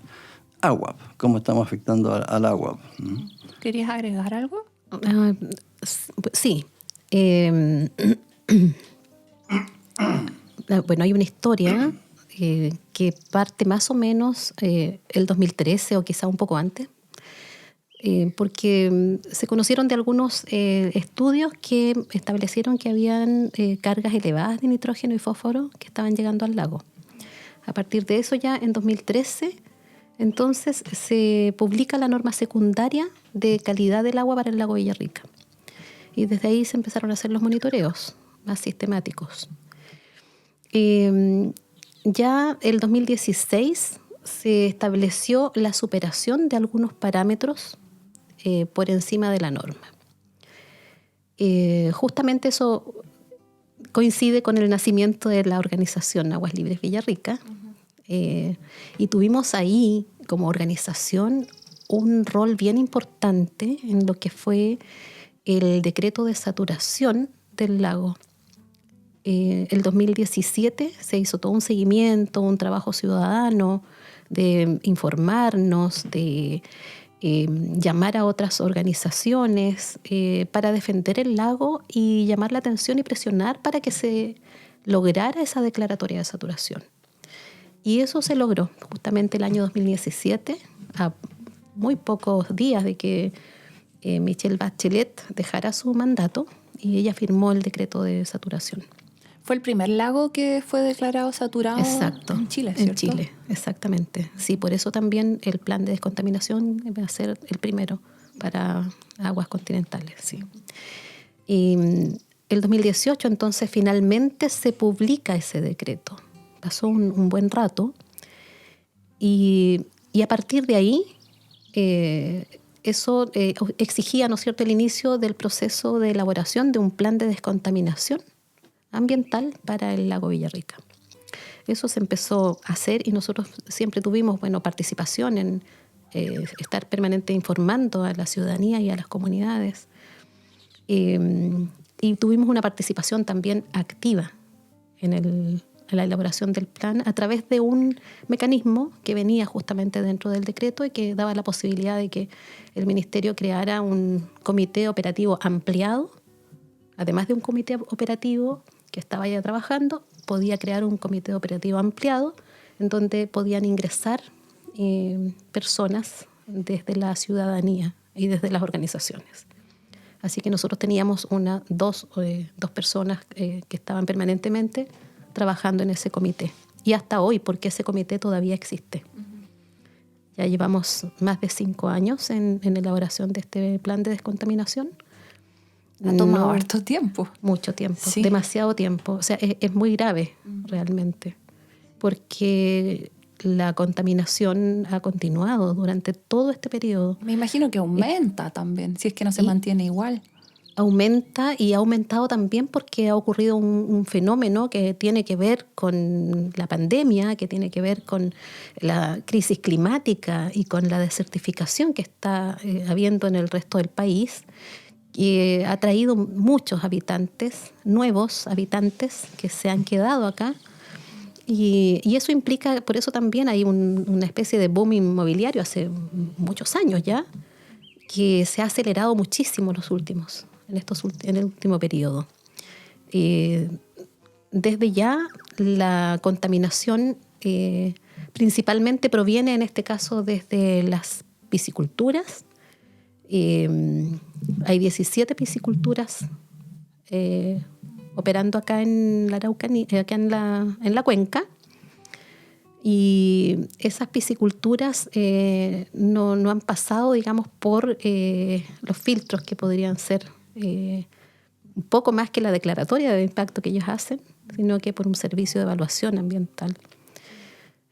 agua, cómo estamos afectando al agua. ¿Querías agregar algo? Sí. Bueno, hay una historia que parte más o menos el 2013 o quizá un poco antes, porque se conocieron de algunos estudios que establecieron que habían cargas elevadas de nitrógeno y fósforo que estaban llegando al lago. A partir de eso, ya en 2013, entonces se publica la norma secundaria de calidad del agua para el lago Villarrica. Y desde ahí se empezaron a hacer los monitoreos más sistemáticos. Ya el 2016 se estableció la superación de algunos parámetros por encima de la norma. Justamente eso coincide con el nacimiento de la organización Aguas Libres Villarrica. Y tuvimos ahí como organización un rol bien importante en lo que fue el decreto de saturación del lago. El 2017 se hizo todo un seguimiento, un trabajo ciudadano de informarnos, de llamar a otras organizaciones para defender el lago y llamar la atención y presionar para que se lograra esa declaratoria de saturación. Y eso se logró justamente el año 2017, a muy pocos días de que Michelle Bachelet dejara su mandato, y ella firmó el decreto de saturación. Fue el primer lago que fue declarado saturado. Exacto, en Chile, ¿cierto? En Chile, exactamente. Sí, por eso también el plan de descontaminación va a ser el primero para aguas continentales. Sí. Y el 2018 entonces finalmente se publica ese decreto. Pasó un buen rato y a partir de ahí eso exigía, ¿no es cierto?, el inicio del proceso de elaboración de un plan de descontaminación ambiental para el lago Villarrica. Eso se empezó a hacer y nosotros siempre tuvimos, participación en estar permanente informando a la ciudadanía y a las comunidades. Y tuvimos una participación también activa en la elaboración del plan a través de un mecanismo que venía justamente dentro del decreto y que daba la posibilidad de que el Ministerio creara un comité operativo ampliado. Además de un comité operativo que estaba ya trabajando, podía crear un comité operativo ampliado en donde podían ingresar personas desde la ciudadanía y desde las organizaciones. Así que nosotros teníamos dos personas que estaban permanentemente trabajando en ese comité. Y hasta hoy, porque ese comité todavía existe. Ya llevamos más de 5 años en elaboración de este plan de descontaminación. Ha tomado harto tiempo. Mucho tiempo, sí. Demasiado tiempo. O sea, es muy grave realmente. Porque la contaminación ha continuado durante todo este periodo. Me imagino que aumenta también, si es que no se mantiene igual. Aumenta y ha aumentado también porque ha ocurrido un fenómeno que tiene que ver con la pandemia, que tiene que ver con la crisis climática y con la desertificación que está habiendo en el resto del país, que ha traído muchos habitantes, nuevos habitantes que se han quedado acá. Y eso implica, por eso también hay una especie de boom inmobiliario hace muchos años ya, que se ha acelerado muchísimo en el último periodo. Desde ya la contaminación principalmente proviene en este caso desde las pisciculturas. Hay 17 pisciculturas operando acá en la Araucanía, acá en la cuenca. Y esas pisciculturas no han pasado, digamos, por los filtros que podrían ser un poco más que la declaratoria de impacto que ellos hacen, sino que por un servicio de evaluación ambiental.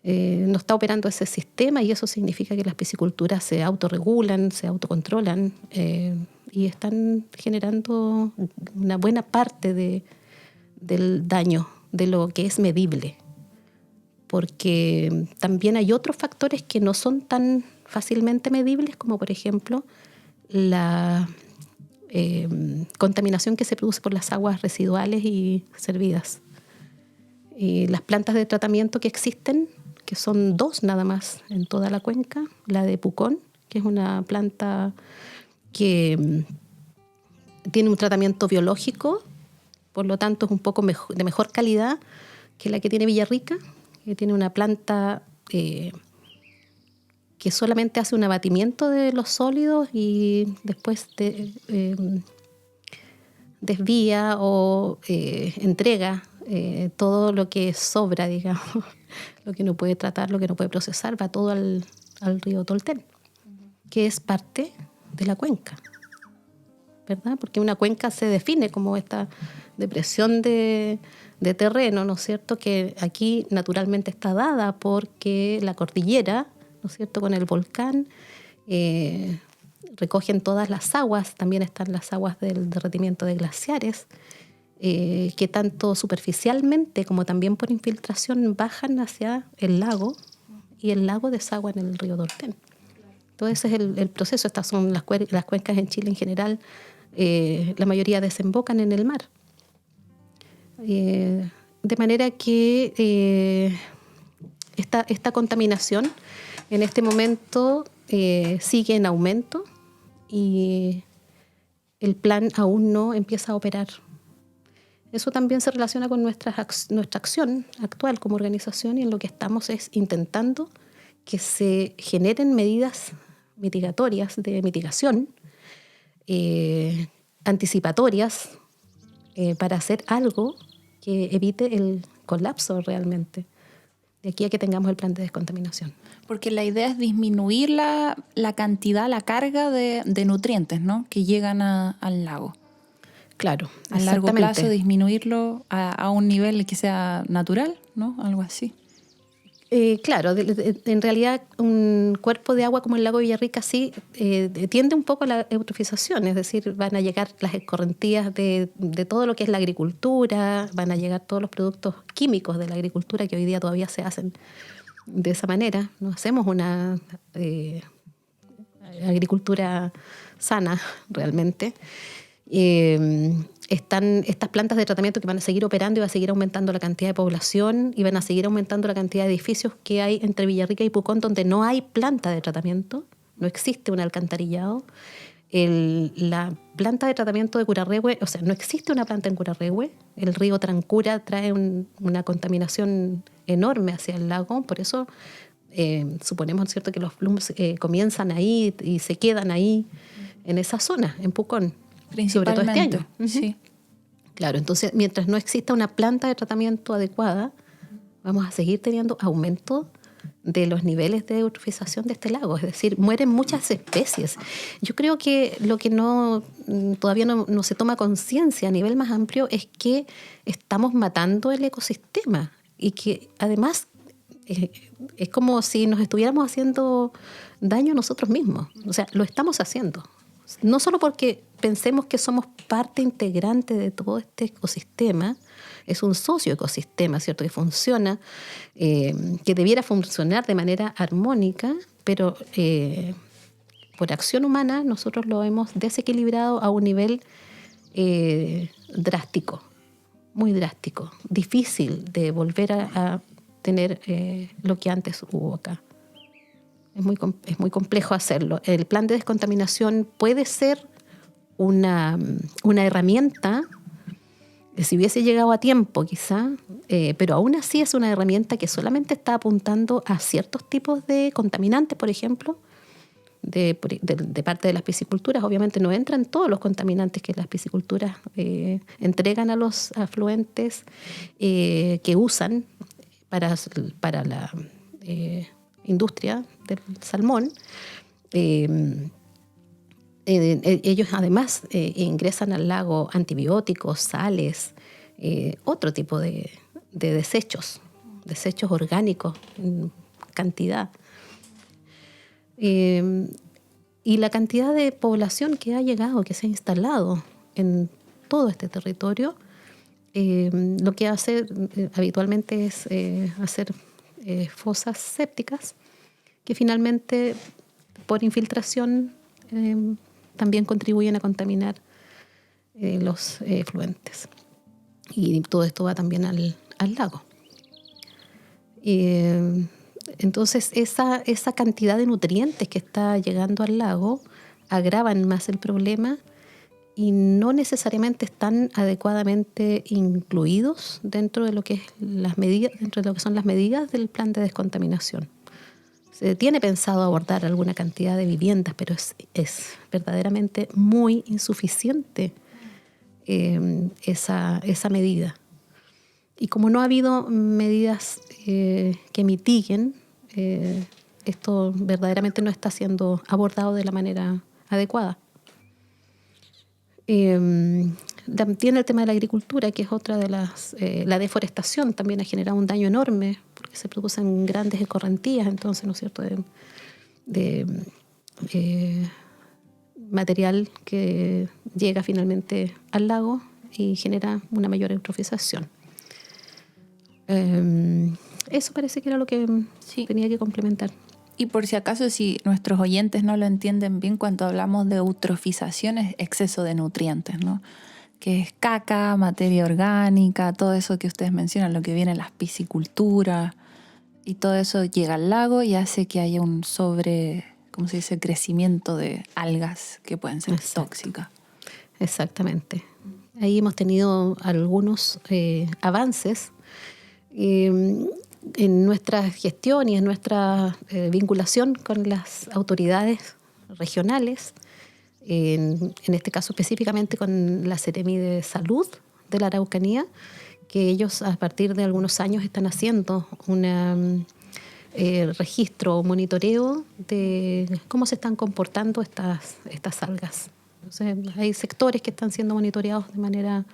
No está operando ese sistema y eso significa que las pisciculturas se autorregulan, se autocontrolan y están generando una buena parte del daño, de lo que es medible. Porque también hay otros factores que no son tan fácilmente medibles, como por ejemplo la contaminación que se produce por las aguas residuales y servidas. Las plantas de tratamiento que existen, que son 2 nada más en toda la cuenca, la de Pucón, que es una planta que tiene un tratamiento biológico, por lo tanto es un poco de mejor calidad que la que tiene Villarrica, que tiene una planta que solamente hace un abatimiento de los sólidos y después desvía o entrega todo lo que sobra, digamos, lo que no puede tratar, lo que no puede procesar, va todo al río Tolten, que es parte de la cuenca, ¿verdad? Porque una cuenca se define como esta depresión de terreno, ¿no es cierto?, que aquí naturalmente está dada porque la cordillera, ¿no es cierto?, con el volcán, recogen todas las aguas, también están las aguas del derretimiento de glaciares, que tanto superficialmente como también por infiltración bajan hacia el lago y el lago desagua en el río Tolten. Entonces ese es el proceso. Estas son las cuencas en Chile en general, la mayoría desembocan en el mar. De manera que esta contaminación en este momento sigue en aumento y el plan aún no empieza a operar. Eso también se relaciona con nuestra acción actual como organización, y en lo que estamos es intentando que se generen medidas mitigatorias de mitigación, anticipatorias, para hacer algo que evite el colapso realmente, de aquí a que tengamos el plan de descontaminación. Porque la idea es disminuir la cantidad, la carga de nutrientes, ¿no?, que llegan al lago. Claro, a largo plazo disminuirlo a un nivel que sea natural, ¿no? Algo así. Claro, en realidad un cuerpo de agua como el lago Villarrica sí tiende un poco a la eutrofización, es decir, van a llegar las escorrentías de todo lo que es la agricultura, van a llegar todos los productos químicos de la agricultura que hoy día todavía se hacen de esa manera. No hacemos una agricultura sana realmente. Están estas plantas de tratamiento que van a seguir operando y va a seguir aumentando la cantidad de población y van a seguir aumentando la cantidad de edificios que hay entre Villarrica y Pucón, donde no hay planta de tratamiento, no existe un alcantarillado. La planta de tratamiento de Curarrehue, o sea, no existe una planta en Curarrehue. El río Trancura trae una contaminación enorme hacia el lago, por eso suponemos, ¿cierto?, que los flujos comienzan ahí y se quedan ahí en esa zona, en Pucón. Sobre todo este año. Sí. Claro, entonces mientras no exista una planta de tratamiento adecuada, vamos a seguir teniendo aumento de los niveles de eutrofización de este lago. Es decir, mueren muchas especies. Yo creo que lo que todavía no se toma conciencia a nivel más amplio es que estamos matando el ecosistema y que además es como si nos estuviéramos haciendo daño a nosotros mismos. O sea, lo estamos haciendo. No solo porque pensemos que somos parte integrante de todo este ecosistema, es un socioecosistema, ¿cierto? Que funciona, que debiera funcionar de manera armónica, pero por acción humana nosotros lo hemos desequilibrado a un nivel drástico, muy drástico, difícil de volver a tener lo que antes hubo acá. Es muy complejo hacerlo. El plan de descontaminación puede ser una herramienta, si hubiese llegado a tiempo quizá, pero aún así es una herramienta que solamente está apuntando a ciertos tipos de contaminantes, por ejemplo, de parte de las pisciculturas. Obviamente no entran todos los contaminantes que las pisciculturas entregan a los afluentes que usan para la industria del salmón. Ellos además ingresan al lago antibióticos, sales, otro tipo de desechos orgánicos en cantidad. Y la cantidad de población que ha llegado, que se ha instalado en todo este territorio, lo que hace habitualmente es hacer fosas sépticas que finalmente por infiltración también contribuyen a contaminar los efluentes. Y todo esto va también al lago. Entonces esa cantidad de nutrientes que está llegando al lago agravan más el problema y no necesariamente están adecuadamente incluidos dentro de lo que es dentro de lo que son las medidas del plan de descontaminación. Se tiene pensado abordar alguna cantidad de viviendas, pero es verdaderamente muy insuficiente esa medida. Y como no ha habido medidas que mitiguen, esto verdaderamente no está siendo abordado de la manera adecuada. También el tema de la agricultura, que es otra de la deforestación, también ha generado un daño enorme porque se producen grandes escorrentías, entonces, ¿no es cierto?, de material que llega finalmente al lago y genera una mayor eutrofización. Eso parece que era lo que tenía que complementar. Y por si acaso, si nuestros oyentes no lo entienden bien, cuando hablamos de eutrofización es exceso de nutrientes, ¿no? Que es caca, materia orgánica, todo eso que ustedes mencionan, lo que viene en las pisciculturas, y todo eso llega al lago y hace que haya un crecimiento de algas que pueden ser tóxicas. Exactamente. Ahí hemos tenido algunos avances en nuestra gestión y en nuestra vinculación con las autoridades regionales, en este caso específicamente con la Seremi de Salud de la Araucanía, que ellos a partir de algunos años están haciendo un registro o monitoreo de cómo se están comportando estas algas. Entonces, hay sectores que están siendo monitoreados de manera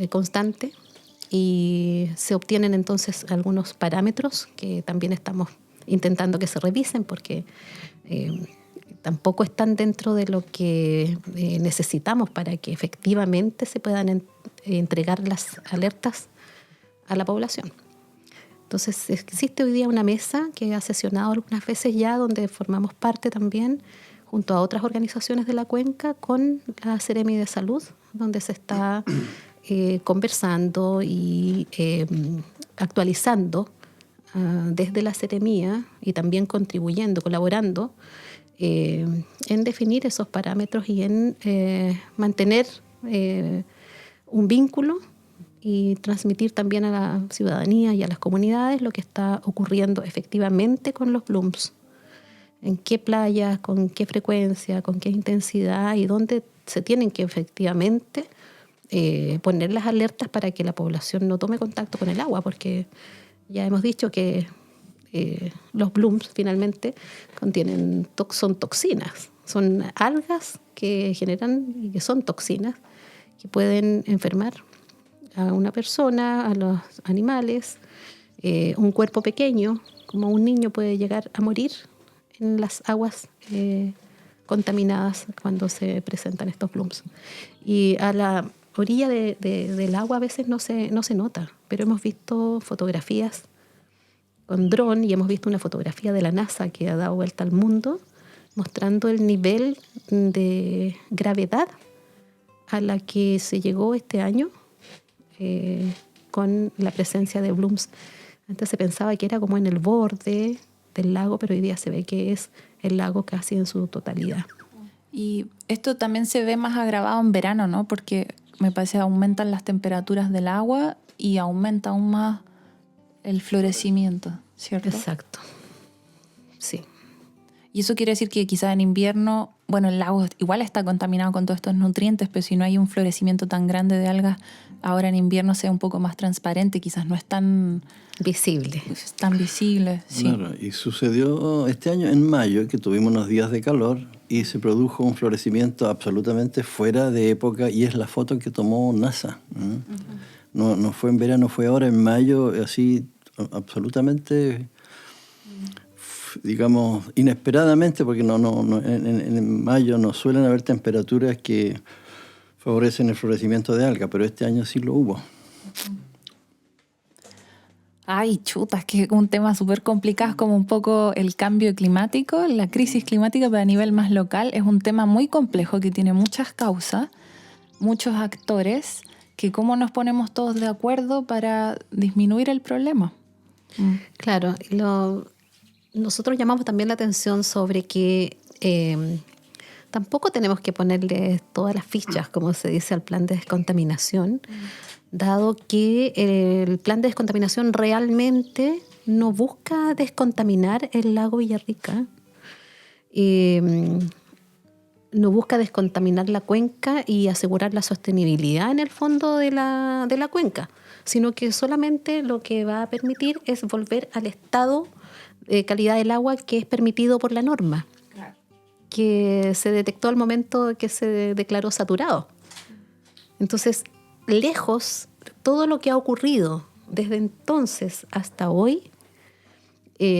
constante y se obtienen entonces algunos parámetros que también estamos intentando que se revisen porque tampoco están dentro de lo que necesitamos para que efectivamente se puedan entregar las alertas a la población. Entonces existe hoy día una mesa que ha sesionado algunas veces ya, donde formamos parte también junto a otras organizaciones de la cuenca con la Seremi de Salud, donde se está conversando y actualizando desde la Seremía y también contribuyendo, colaborando en definir esos parámetros y en mantener un vínculo y transmitir también a la ciudadanía y a las comunidades lo que está ocurriendo efectivamente con los blooms. En qué playas, con qué frecuencia, con qué intensidad y dónde se tienen que efectivamente poner las alertas para que la población no tome contacto con el agua, porque ya hemos dicho que los blooms finalmente son toxinas, son algas que generan y que son toxinas que pueden enfermar a una persona, a los animales, Un cuerpo pequeño, como un niño, puede llegar a morir en las aguas contaminadas cuando se presentan estos blooms. Y a la orilla del agua a veces no se nota, pero hemos visto fotografías con dron y hemos visto una fotografía de la NASA que ha dado vuelta al mundo mostrando el nivel de gravedad a la que se llegó este año con la presencia de blooms. Antes se pensaba que era como en el borde del lago, pero hoy día se ve que es el lago casi en su totalidad. Y esto también se ve más agravado en verano, ¿no? Porque me parece que aumentan las temperaturas del agua y aumenta aún más el florecimiento, ¿cierto? Exacto. Sí. Y eso quiere decir que quizás en invierno, bueno, el lago igual está contaminado con todos estos nutrientes, pero si no hay un florecimiento tan grande de algas, ahora en invierno sea un poco más transparente, quizás no es tan visible. Tan visible, sí. Claro, y sucedió este año en mayo que tuvimos unos días de calor y se produjo un florecimiento absolutamente fuera de época y es la foto que tomó NASA. No fue en verano, fue ahora en mayo, así absolutamente, digamos, inesperadamente, porque en mayo no suelen haber temperaturas que favorecen el florecimiento de algas, pero este año sí lo hubo. Ay, chuta, es que es un tema súper complicado, es como un poco el cambio climático, la crisis climática, pero a nivel más local es un tema muy complejo que tiene muchas causas, muchos actores, que cómo nos ponemos todos de acuerdo para disminuir el problema. Claro, nosotros llamamos también la atención sobre que tampoco tenemos que ponerle todas las fichas, como se dice, al plan de descontaminación, dado que el plan de descontaminación realmente no busca descontaminar el lago Villarrica, no busca descontaminar la cuenca y asegurar la sostenibilidad en el fondo de la cuenca, sino que solamente lo que va a permitir es volver al estado de calidad del agua que es permitido por la norma, que se detectó al momento que se declaró saturado. Entonces, lejos, todo lo que ha ocurrido desde entonces hasta hoy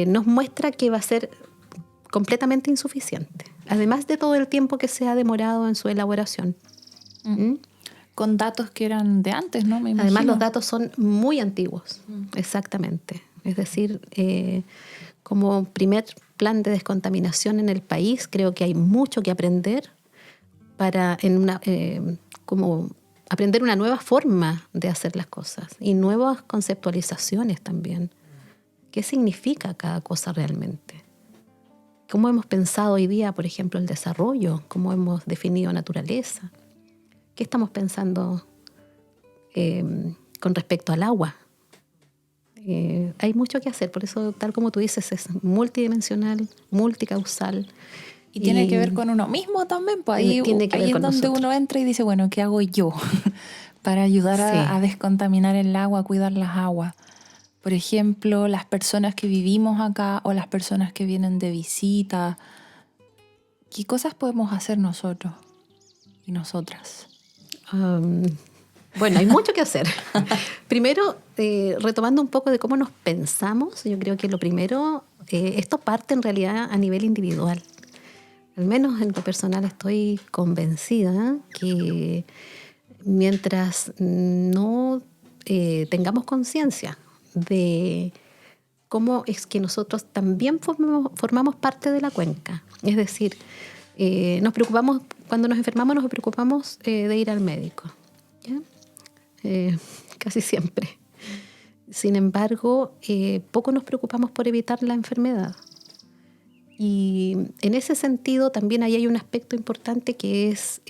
nos muestra que va a ser completamente insuficiente, además de todo el tiempo que se ha demorado en su elaboración. Con datos que eran de antes, ¿no? Me imagino. Además, los datos son muy antiguos, exactamente. Es decir, como primer plan de descontaminación en el país, creo que hay mucho que aprender para como aprender una nueva forma de hacer las cosas y nuevas conceptualizaciones también. ¿Qué significa cada cosa realmente? ¿Cómo hemos pensado hoy día, por ejemplo, el desarrollo? ¿Cómo hemos definido naturaleza? ¿Qué estamos pensando con respecto al agua? Hay mucho que hacer, por eso, tal como tú dices, es multidimensional, multicausal. Y tiene que ver con uno mismo también, pues ahí es donde nosotros. Uno entra y dice, bueno, ¿qué hago yo para ayudar a descontaminar el agua, a cuidar las aguas? Por ejemplo, las personas que vivimos acá o las personas que vienen de visita, ¿qué cosas podemos hacer nosotros y nosotras? Bueno, hay mucho que hacer. Primero, retomando un poco de cómo nos pensamos, yo creo que lo primero, esto parte en realidad a nivel individual. Al menos en lo personal estoy convencida que mientras no tengamos conciencia de cómo es que nosotros también formamos parte de la cuenca, es decir, nos preocupamos, cuando nos enfermamos nos preocupamos de ir al médico, ¿ya? Casi siempre. Sin embargo, poco nos preocupamos por evitar la enfermedad. Y en ese sentido también ahí hay un aspecto importante que es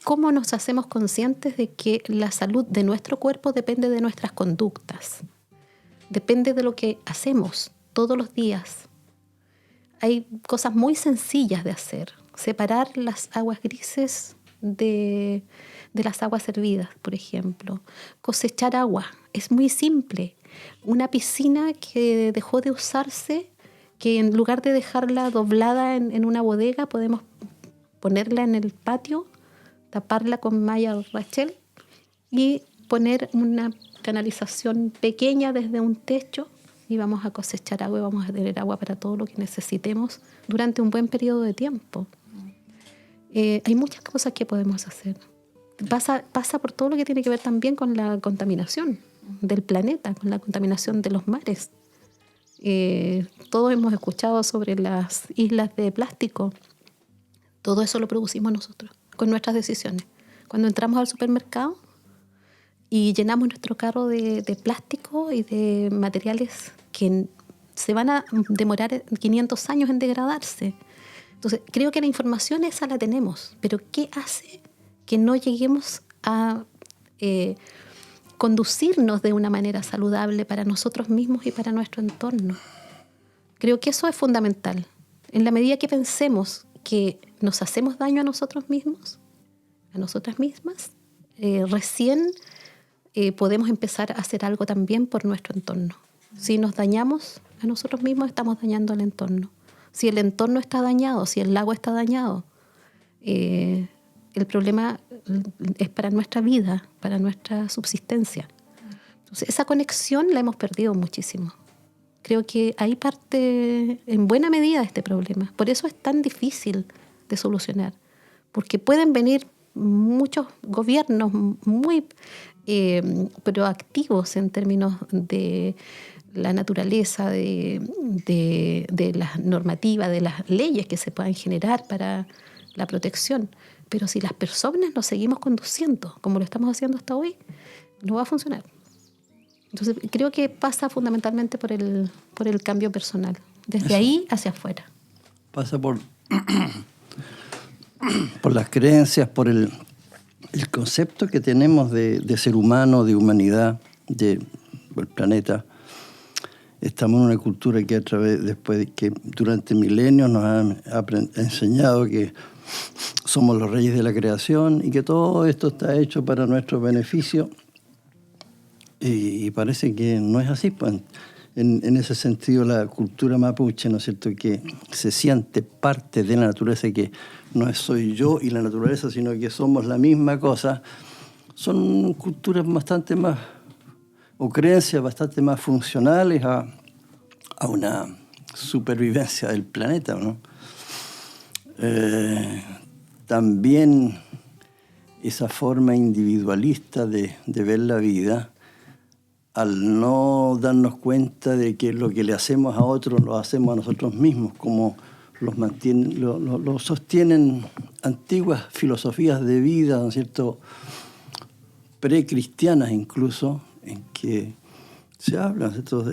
cómo nos hacemos conscientes de que la salud de nuestro cuerpo depende de nuestras conductas, depende de lo que hacemos todos los días. Hay cosas muy sencillas de hacer, separar las aguas grises de las aguas hervidas, por ejemplo. Cosechar agua, es muy simple. Una piscina que dejó de usarse, que en lugar de dejarla doblada en una bodega, podemos ponerla en el patio, taparla con malla Rachel y poner una canalización pequeña desde un techo y vamos a cosechar agua y vamos a tener agua para todo lo que necesitemos durante un buen periodo de tiempo. Hay muchas cosas que podemos hacer. Pasa por todo lo que tiene que ver también con la contaminación del planeta, con la contaminación de los mares. Todos hemos escuchado sobre las islas de plástico. Todo eso lo producimos nosotros, con nuestras decisiones. Cuando entramos al supermercado y llenamos nuestro carro de plástico y de materiales que se van a demorar 500 años en degradarse. Entonces, creo que la información esa la tenemos, pero ¿qué hace que no lleguemos a conducirnos de una manera saludable para nosotros mismos y para nuestro entorno? Creo que eso es fundamental. En la medida que pensemos que nos hacemos daño a nosotros mismos, a nosotras mismas, recién podemos empezar a hacer algo también por nuestro entorno. Si nos dañamos a nosotros mismos, estamos dañando al entorno. Si el entorno está dañado, si el lago está dañado, el problema es para nuestra vida, para nuestra subsistencia. Entonces, esa conexión la hemos perdido muchísimo. Creo que ahí parte en buena medida este problema. Por eso es tan difícil de solucionar, porque pueden venir muchos gobiernos muy proactivos en términos de la naturaleza, de las normativas, de las leyes que se puedan generar para la protección. Pero si las personas nos seguimos conduciendo como lo estamos haciendo hasta hoy, no va a funcionar. Entonces creo que pasa fundamentalmente por el cambio personal, desde ahí hacia afuera. Pasa por las creencias, por el concepto que tenemos de ser humano, de humanidad, del planeta. Estamos en una cultura que después de que durante milenios nos han enseñado que somos los reyes de la creación y que todo esto está hecho para nuestro beneficio. Y parece que no es así. Pues, en ese sentido, la cultura mapuche, ¿no es cierto?, que se siente parte de la naturaleza, que no soy yo y la naturaleza, sino que somos la misma cosa, son culturas bastante más, o creencias bastante más funcionales a una supervivencia del planeta, ¿no? También esa forma individualista de ver la vida, al no darnos cuenta de que lo que le hacemos a otros lo hacemos a nosotros mismos, como lo sostienen antiguas filosofías de vida, ¿no es cierto?, precristianas incluso, en que se habla, ¿no es cierto?,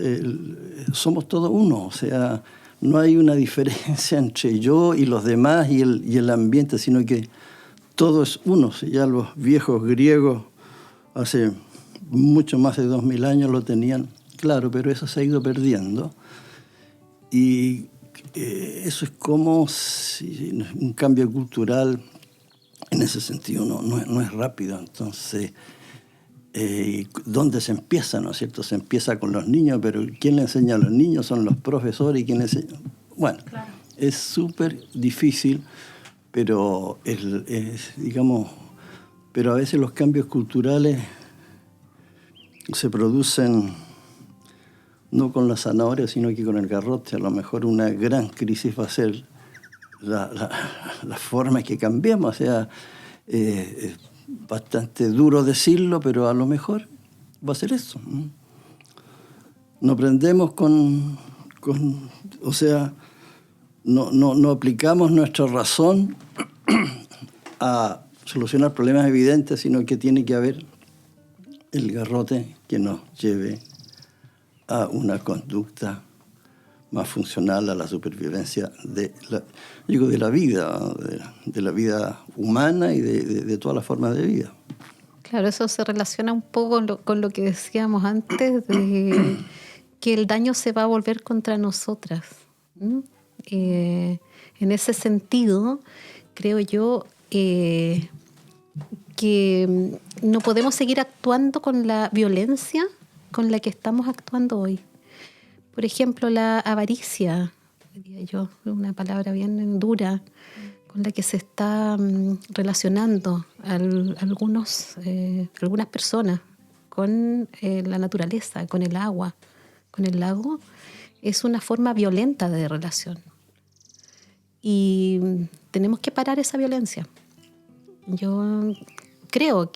somos todos uno, o sea, no hay una diferencia entre yo y los demás y el ambiente, sino que todo es uno. Ya los viejos griegos hace mucho más de 2000 años lo tenían claro, pero eso se ha ido perdiendo. Y eso es como si un cambio cultural en ese sentido no es rápido. Entonces, ¿dónde se empieza? ¿No es cierto? Se empieza con los niños, pero ¿quién le enseña a los niños? Son los profesores. ¿Y quién le enseña? Bueno, claro. Es súper difícil, pero pero a veces los cambios culturales se producen no con la zanahoria, sino que con el garrote. A lo mejor una gran crisis va a ser la forma en que cambiamos. O sea, es bastante duro decirlo, pero a lo mejor va a ser eso. No aprendemos o sea, no aplicamos nuestra razón a solucionar problemas evidentes, sino que tiene que haber el garrote que nos lleve a una conducta más funcional a la supervivencia de la vida humana y de todas las formas de vida. Claro, eso se relaciona un poco con lo que decíamos antes, de que el daño se va a volver contra nosotras. En ese sentido, creo yo que no podemos seguir actuando con la violencia con la que estamos actuando hoy. Por ejemplo, la avaricia, diría yo, una palabra bien dura, con la que se está relacionando algunas personas con la naturaleza, con el agua, con el lago, es una forma violenta de relación. Y tenemos que parar esa violencia. Yo creo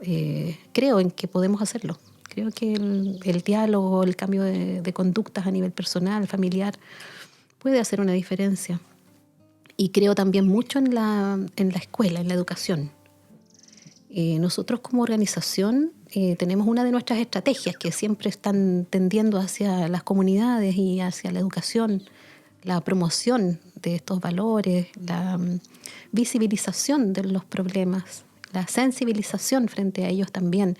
en que podemos hacerlo. Creo que el diálogo, el cambio de conductas a nivel personal, familiar, puede hacer una diferencia. Y creo también mucho en la escuela, en la educación. Nosotros como organización tenemos una de nuestras estrategias que siempre están tendiendo hacia las comunidades y hacia la educación, la promoción de estos valores, la visibilización de los problemas, la sensibilización frente a ellos también.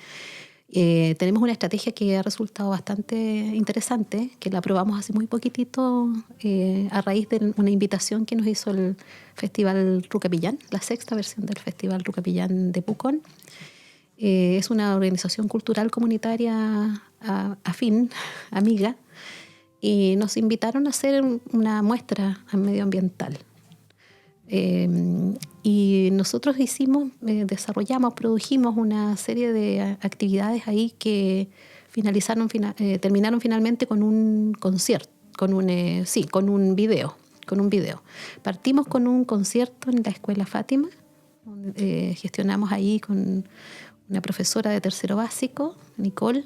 Tenemos una estrategia que ha resultado bastante interesante, que la aprobamos hace muy poquitito a raíz de una invitación que nos hizo el Festival Rucapillán, la 6ª versión del Festival Rucapillán de Pucón. Es una organización cultural comunitaria afín, amiga, y nos invitaron a hacer una muestra medioambiental. Y nosotros desarrollamos, produjimos una serie de actividades ahí que terminaron finalmente con un concierto, con un video. Partimos con un concierto en la Escuela Fátima, donde gestionamos ahí con una profesora de 3º básico, Nicole,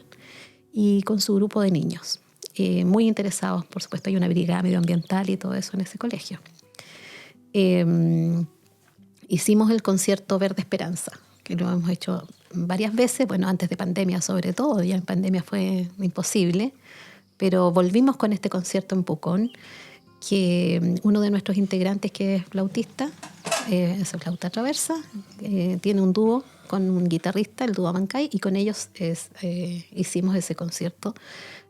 y con su grupo de niños. Muy interesados, por supuesto, hay una brigada medioambiental y todo eso en ese colegio. Hicimos el concierto Verde Esperanza, que lo hemos hecho varias veces, bueno, antes de pandemia sobre todo, ya en pandemia fue imposible, pero volvimos con este concierto en Pucón, que uno de nuestros integrantes, que es flautista, es flauta traversa, tiene un dúo con un guitarrista, el dúo Amancay, y con ellos hicimos ese concierto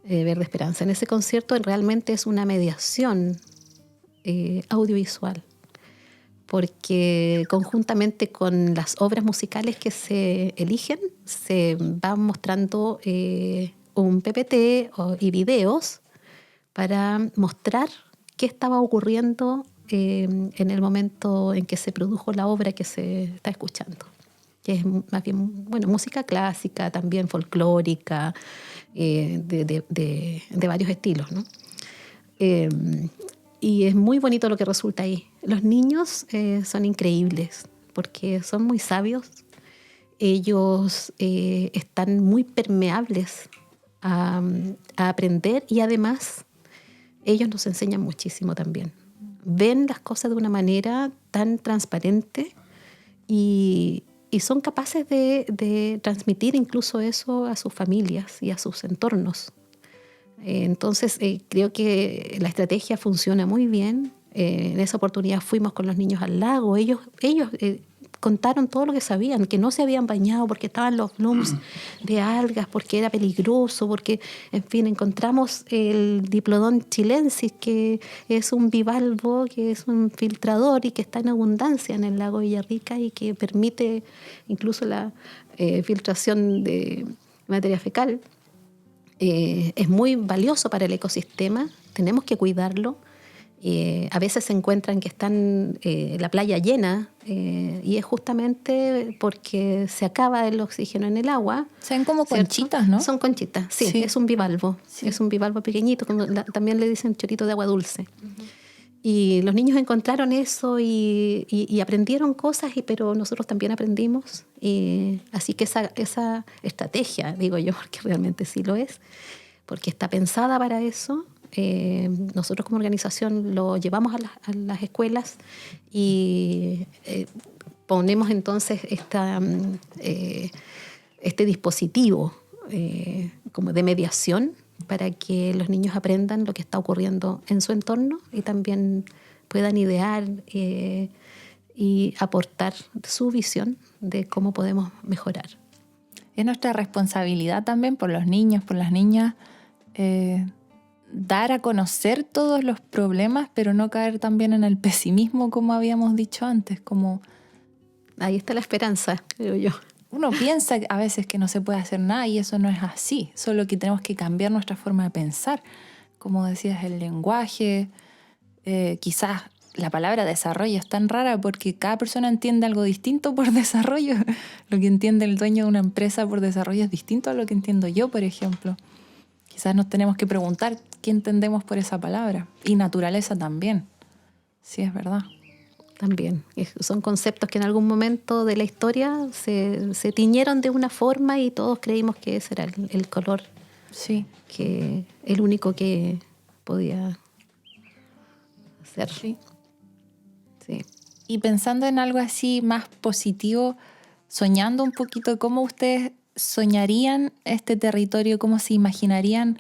Verde Esperanza. En ese concierto realmente es una mediación audiovisual, porque conjuntamente con las obras musicales que se eligen, se van mostrando un PPT y videos para mostrar qué estaba ocurriendo en el momento en que se produjo la obra que se está escuchando, que es más bien, bueno, música clásica, también folclórica, de varios estilos, ¿no? Y es muy bonito lo que resulta ahí. Los niños son increíbles porque son muy sabios. Ellos están muy permeables a aprender, y además ellos nos enseñan muchísimo también. Ven las cosas de una manera tan transparente y son capaces de transmitir incluso eso a sus familias y a sus entornos. Entonces creo que la estrategia funciona muy bien. En esa oportunidad fuimos con los niños al lago. Ellos contaron todo lo que sabían, que no se habían bañado porque estaban los blooms de algas, porque era peligroso, porque, en fin, encontramos el Diplodon chilensis, que es un bivalvo, que es un filtrador y que está en abundancia en el lago Villarrica y que permite incluso la filtración de materia fecal. Es muy valioso para el ecosistema, tenemos que cuidarlo. A veces se encuentran que están la playa llena y es justamente porque se acaba el oxígeno en el agua. Son como conchitas, ¿no? Son conchitas, sí. Es un bivalvo. Sí. Es un bivalvo pequeñito, también le dicen chorito de agua dulce. Uh-huh. Y los niños encontraron eso y aprendieron cosas, pero nosotros también aprendimos. Así que esa estrategia, digo yo, porque realmente sí lo es, porque está pensada para eso. Nosotros como organización lo llevamos a las escuelas y ponemos entonces este dispositivo como de mediación para que los niños aprendan lo que está ocurriendo en su entorno y también puedan idear y aportar su visión de cómo podemos mejorar. Es nuestra responsabilidad también por los niños, por las niñas, dar a conocer todos los problemas, pero no caer también en el pesimismo, como habíamos dicho antes. Como ahí está la esperanza, creo yo. Uno piensa a veces que no se puede hacer nada y eso no es así, solo que tenemos que cambiar nuestra forma de pensar. Como decías, el lenguaje, quizás la palabra desarrollo es tan rara porque cada persona entiende algo distinto por desarrollo. Lo que entiende el dueño de una empresa por desarrollo es distinto a lo que entiendo yo, por ejemplo. Quizás nos tenemos que preguntar qué entendemos por esa palabra. Y naturaleza también. Sí, es verdad. También. Son conceptos que en algún momento de la historia se tiñeron de una forma y todos creímos que ese era el color, Sí. que el único que podía ser. Sí. Sí. Y pensando en algo así más positivo, soñando un poquito, ¿cómo ustedes soñarían este territorio? ¿Cómo se imaginarían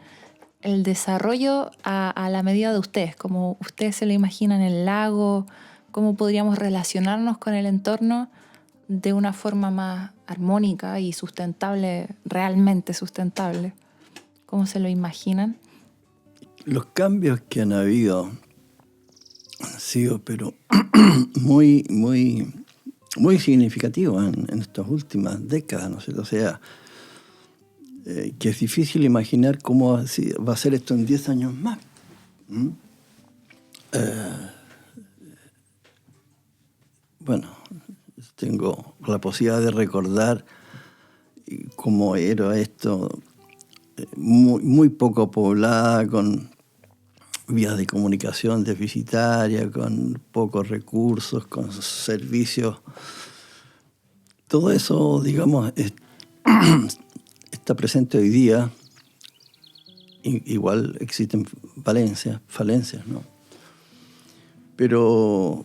el desarrollo a la medida de ustedes? ¿Cómo ustedes se lo imaginan el lago? ¿Cómo podríamos relacionarnos con el entorno de una forma más armónica y sustentable, realmente sustentable? ¿Cómo se lo imaginan? Los cambios que han habido han sido, pero muy, muy, muy significativos en estas últimas décadas, ¿no es cierto? O sea, que es difícil imaginar cómo va a ser esto en 10 años más. Bueno, tengo la posibilidad de recordar cómo era esto, muy, muy poco poblada, con vías de comunicación deficitarias, con pocos recursos, con servicios. Todo eso, digamos, está presente hoy día. Igual existen falencias, ¿no? Pero,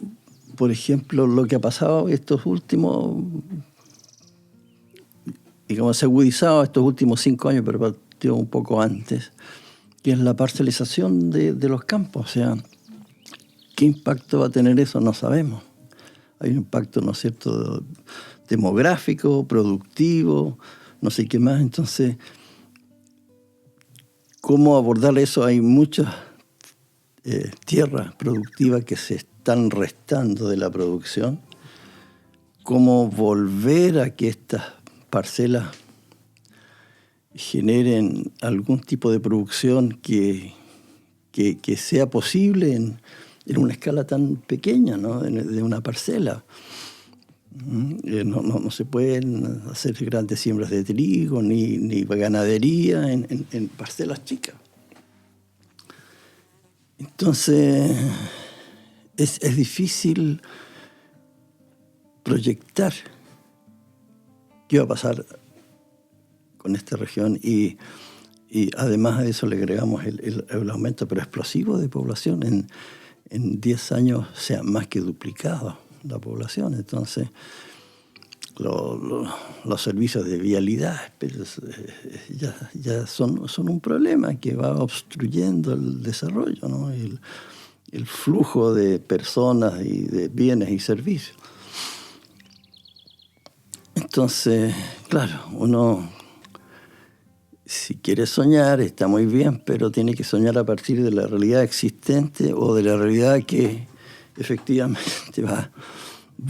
por ejemplo, lo que ha pasado estos últimos, digamos, se ha agudizado estos últimos 5 años, pero partió un poco antes, que es la parcelización de los campos. O sea, ¿qué impacto va a tener eso? No sabemos. Hay un impacto, ¿no es cierto?, demográfico, productivo, no sé qué más. Entonces, ¿cómo abordar eso? Hay muchas tierras productivas que se están restando de la producción. ¿Cómo volver a que estas parcelas generen algún tipo de producción que sea posible en una escala tan pequeña, ¿no?, de una parcela? No se pueden hacer grandes siembras de trigo ni ganadería en parcelas chicas. Entonces, es difícil proyectar qué va a pasar con esta región y además de eso le agregamos el aumento pero explosivo de población. En 10 años se ha más que duplicado la población. Entonces, los servicios de vialidad ya son un problema que va obstruyendo el desarrollo, ¿no? El flujo de personas y de bienes y servicios. Entonces, claro, uno, si quiere soñar, está muy bien, pero tiene que soñar a partir de la realidad existente o de la realidad que efectivamente va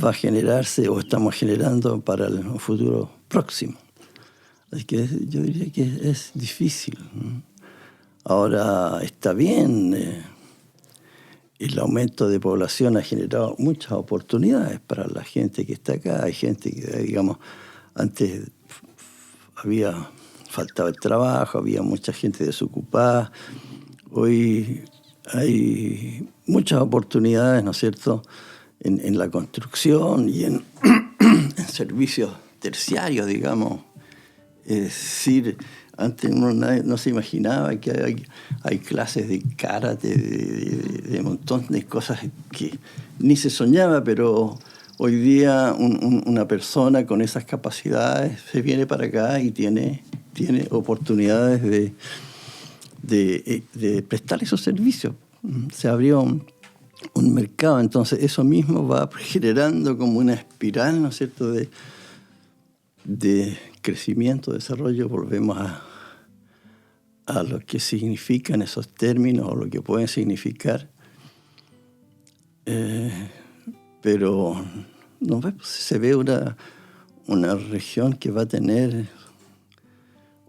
a generarse o estamos generando para un futuro próximo. Así que yo diría que es difícil. Ahora, está bien, el aumento de población ha generado muchas oportunidades para la gente que está acá. Hay gente que, digamos, antes faltaba el trabajo, había mucha gente desocupada. Hoy hay muchas oportunidades, ¿no es cierto?, en la construcción y en servicios terciarios, digamos. Es decir, antes uno no se imaginaba que hay clases de karate, de un montón de cosas que ni se soñaba, pero hoy día una persona con esas capacidades se viene para acá y tiene oportunidades de prestar esos servicios. Se abrió un mercado, entonces eso mismo va generando como una espiral, ¿no es cierto?, de crecimiento, desarrollo. Volvemos a lo que significan esos términos o lo que pueden significar, pero no se ve una región que va a tener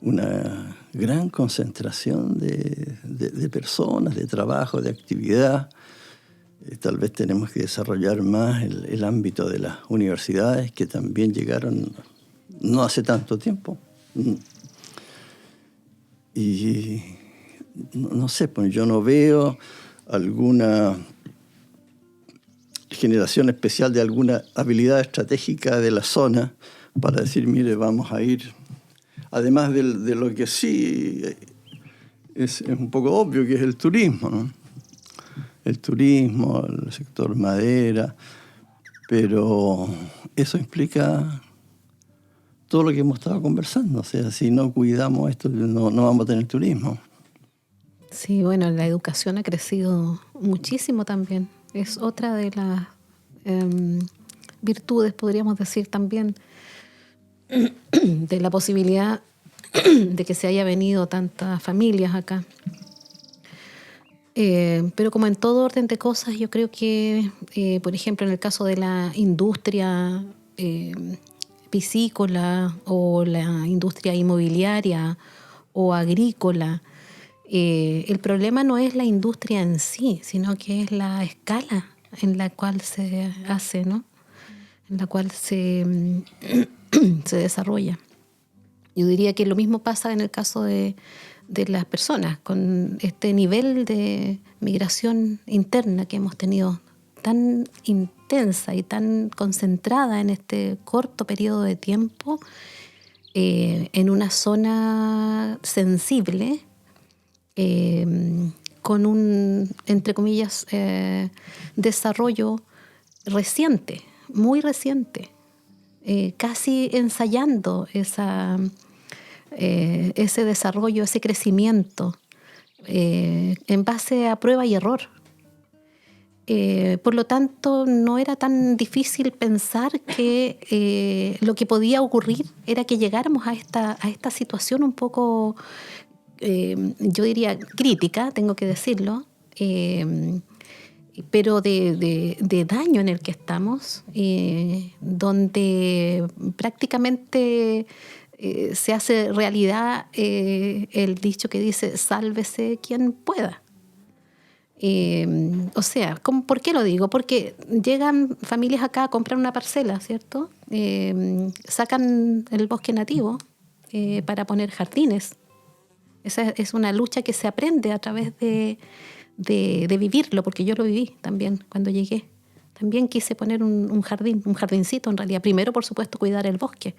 una gran concentración de personas, de trabajo, de actividad. Tal vez tenemos que desarrollar más el ámbito de las universidades, que también llegaron no hace tanto tiempo. Y no sé, pues yo no veo alguna generación especial de alguna habilidad estratégica de la zona para decir, mire, vamos a ir. Además de lo que sí es un poco obvio, que es el turismo, ¿no? El turismo, el sector madera, pero eso implica todo lo que hemos estado conversando. O sea, si no cuidamos esto, no vamos a tener turismo. Sí, bueno, la educación ha crecido muchísimo también. Es otra de las virtudes, podríamos decir también, de la posibilidad de que se haya venido tantas familias acá. Pero como en todo orden de cosas, yo creo que, por ejemplo, en el caso de la industria piscícola o la industria inmobiliaria o agrícola, el problema no es la industria en sí, sino que es la escala en la cual se hace, ¿no? En la cual se desarrolla. Yo diría que lo mismo pasa en el caso de las personas, con este nivel de migración interna que hemos tenido tan intensa y tan concentrada en este corto periodo de tiempo, en una zona sensible, con un, entre comillas, desarrollo reciente, muy reciente, casi ensayando ese desarrollo, ese crecimiento, en base a prueba y error. Por lo tanto, no era tan difícil pensar que lo que podía ocurrir era que llegáramos a esta situación un poco, yo diría, crítica, tengo que decirlo, pero de daño en el que estamos, donde prácticamente se hace realidad el dicho que dice, sálvese quien pueda. O sea, ¿por qué lo digo? Porque llegan familias acá a comprar una parcela, ¿cierto? Sacan el bosque nativo para poner jardines. Esa es una lucha que se aprende a través de vivirlo, porque yo lo viví también cuando llegué. También quise poner un jardincito en realidad. Primero, por supuesto, cuidar el bosque.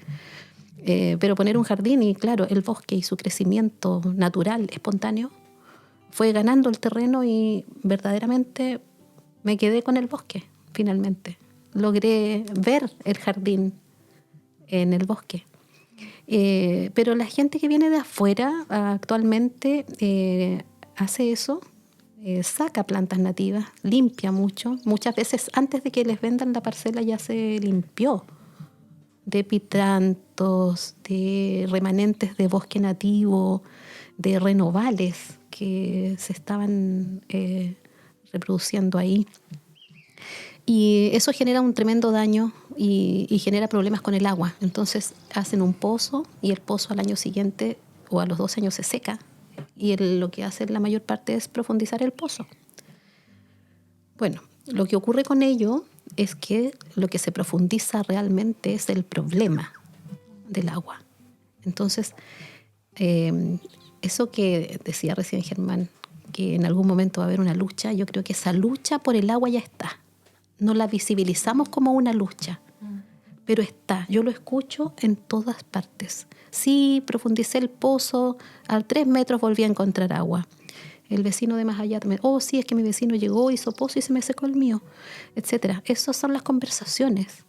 Pero poner un jardín y, claro, el bosque y su crecimiento natural, espontáneo, fue ganando el terreno y verdaderamente me quedé con el bosque, finalmente. Logré ver el jardín en el bosque. Pero la gente que viene de afuera actualmente hace eso, saca plantas nativas, limpia mucho. Muchas veces antes de que les vendan la parcela ya se limpió de pitrantos, de remanentes de bosque nativo, de renovales que se estaban reproduciendo ahí. Y eso genera un tremendo daño y genera problemas con el agua. Entonces hacen un pozo y el pozo al año siguiente o a los 2 años se seca. Y lo que hace la mayor parte es profundizar el pozo. Bueno, lo que ocurre con ello es que lo que se profundiza realmente es el problema del agua. Entonces, eso que decía recién Germán, que en algún momento va a haber una lucha, yo creo que esa lucha por el agua ya está. No la visibilizamos como una lucha, pero está. Yo lo escucho en todas partes. Sí, profundicé el pozo, a 3 metros volví a encontrar agua. El vecino de más allá también, sí, es que mi vecino llegó, hizo pozo y se me secó el mío, etcétera. Esas son las conversaciones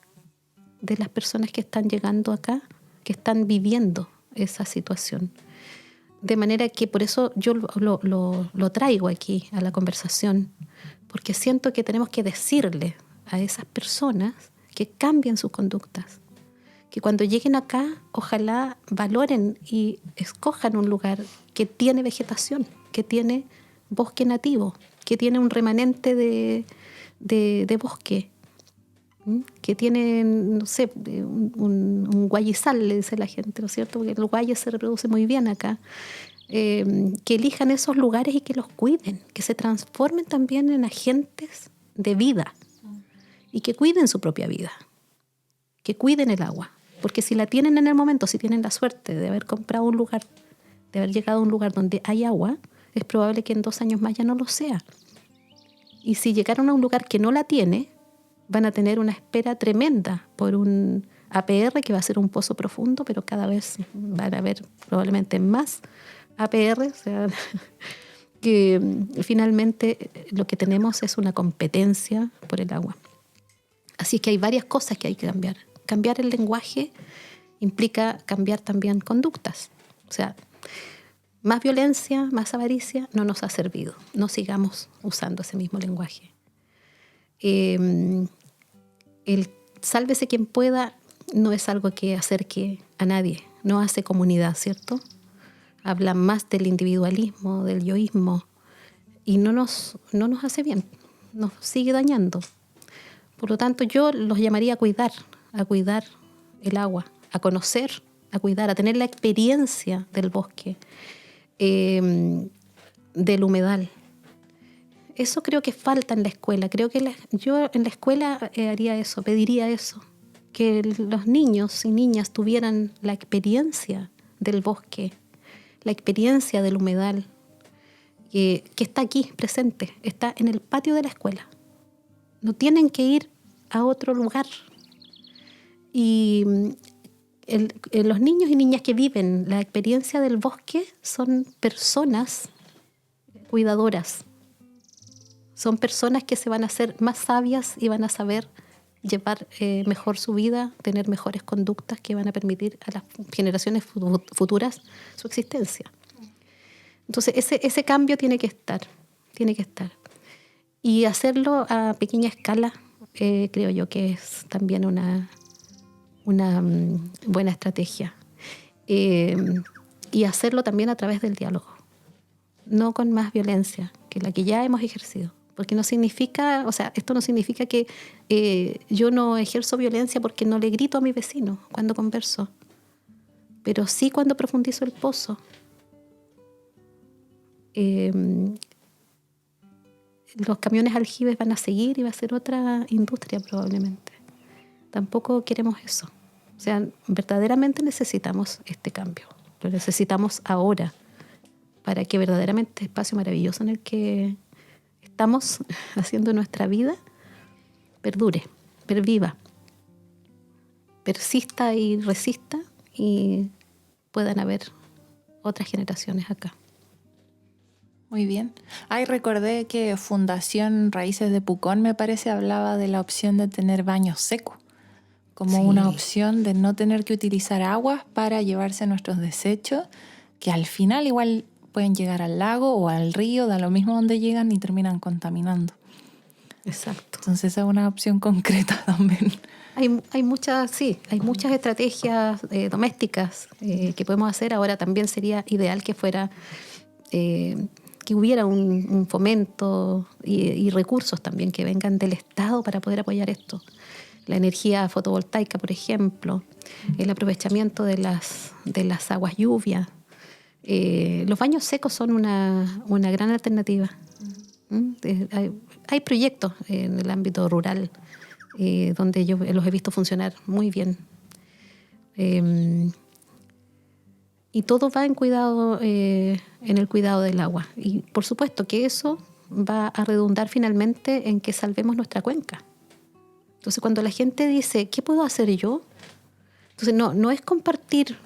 de las personas que están llegando acá, que están viviendo esa situación. De manera que por eso yo lo traigo aquí a la conversación, porque siento que tenemos que decirle a esas personas que cambien sus conductas, que cuando lleguen acá, ojalá valoren y escojan un lugar que tiene vegetación, que tiene bosque nativo, que tiene un remanente de bosque, que tiene, no sé, un guayizal, le dice la gente, ¿no es cierto? Porque el guaya se reproduce muy bien acá. Que elijan esos lugares y que los cuiden, que se transformen también en agentes de vida y que cuiden su propia vida, que cuiden el agua. Porque si la tienen en el momento, si tienen la suerte de haber comprado un lugar, de haber llegado a un lugar donde hay agua, es probable que en 2 años más ya no lo sea. Y si llegaron a un lugar que no la tiene, van a tener una espera tremenda por un APR que va a ser un pozo profundo, pero cada vez van a haber probablemente más APR, o sea, que finalmente lo que tenemos es una competencia por el agua. Así que hay varias cosas que hay que cambiar. Cambiar el lenguaje implica cambiar también conductas. O sea, más violencia, más avaricia no nos ha servido. No sigamos usando ese mismo lenguaje. El sálvese quien pueda no es algo que acerque a nadie, no hace comunidad, ¿cierto? Habla más del individualismo, del yoísmo, y no nos hace bien, nos sigue dañando. Por lo tanto, yo los llamaría a cuidar el agua, a conocer, a cuidar, a tener la experiencia del bosque, del humedal. Eso creo que falta en la escuela. Creo que yo en la escuela haría eso, pediría eso, que los niños y niñas tuvieran la experiencia del bosque, la experiencia del humedal, que está aquí presente, está en el patio de la escuela. No tienen que ir a otro lugar. Y los niños y niñas que viven la experiencia del bosque son personas cuidadoras. Son personas que se van a hacer más sabias y van a saber llevar mejor su vida, tener mejores conductas que van a permitir a las generaciones futuras su existencia. Entonces ese cambio tiene que estar. Y hacerlo a pequeña escala creo yo que es también una buena estrategia. Y hacerlo también a través del diálogo, no con más violencia que la que ya hemos ejercido. Porque no significa, o sea, esto no significa que yo no ejerzo violencia porque no le grito a mi vecino cuando converso, pero sí cuando profundizo el pozo. Los camiones aljibes van a seguir y va a ser otra industria probablemente. Tampoco queremos eso. O sea, verdaderamente necesitamos este cambio. Lo necesitamos ahora para que verdaderamente este espacio maravilloso en el que estamos haciendo nuestra vida perdure, perviva, persista y resista y puedan haber otras generaciones acá. Muy bien. Recordé que Fundación Raíces de Pucón, me parece, hablaba de la opción de tener baños secos, como una opción de no tener que utilizar aguas para llevarse nuestros desechos, que al final igual pueden llegar al lago o al río, da lo mismo donde llegan y terminan contaminando. Exacto. Entonces esa es una opción concreta también. Hay muchas estrategias domésticas que podemos hacer. Ahora también sería ideal que fuera que hubiera un fomento y recursos también que vengan del Estado para poder apoyar esto. La energía fotovoltaica, por ejemplo, el aprovechamiento de las aguas lluvias. Los baños secos son una gran alternativa. Hay proyectos en el ámbito rural donde yo los he visto funcionar muy bien. Y todo va en el cuidado del agua. Y por supuesto que eso va a redundar finalmente en que salvemos nuestra cuenca. Entonces, cuando la gente dice, ¿qué puedo hacer yo? Entonces, no es compartir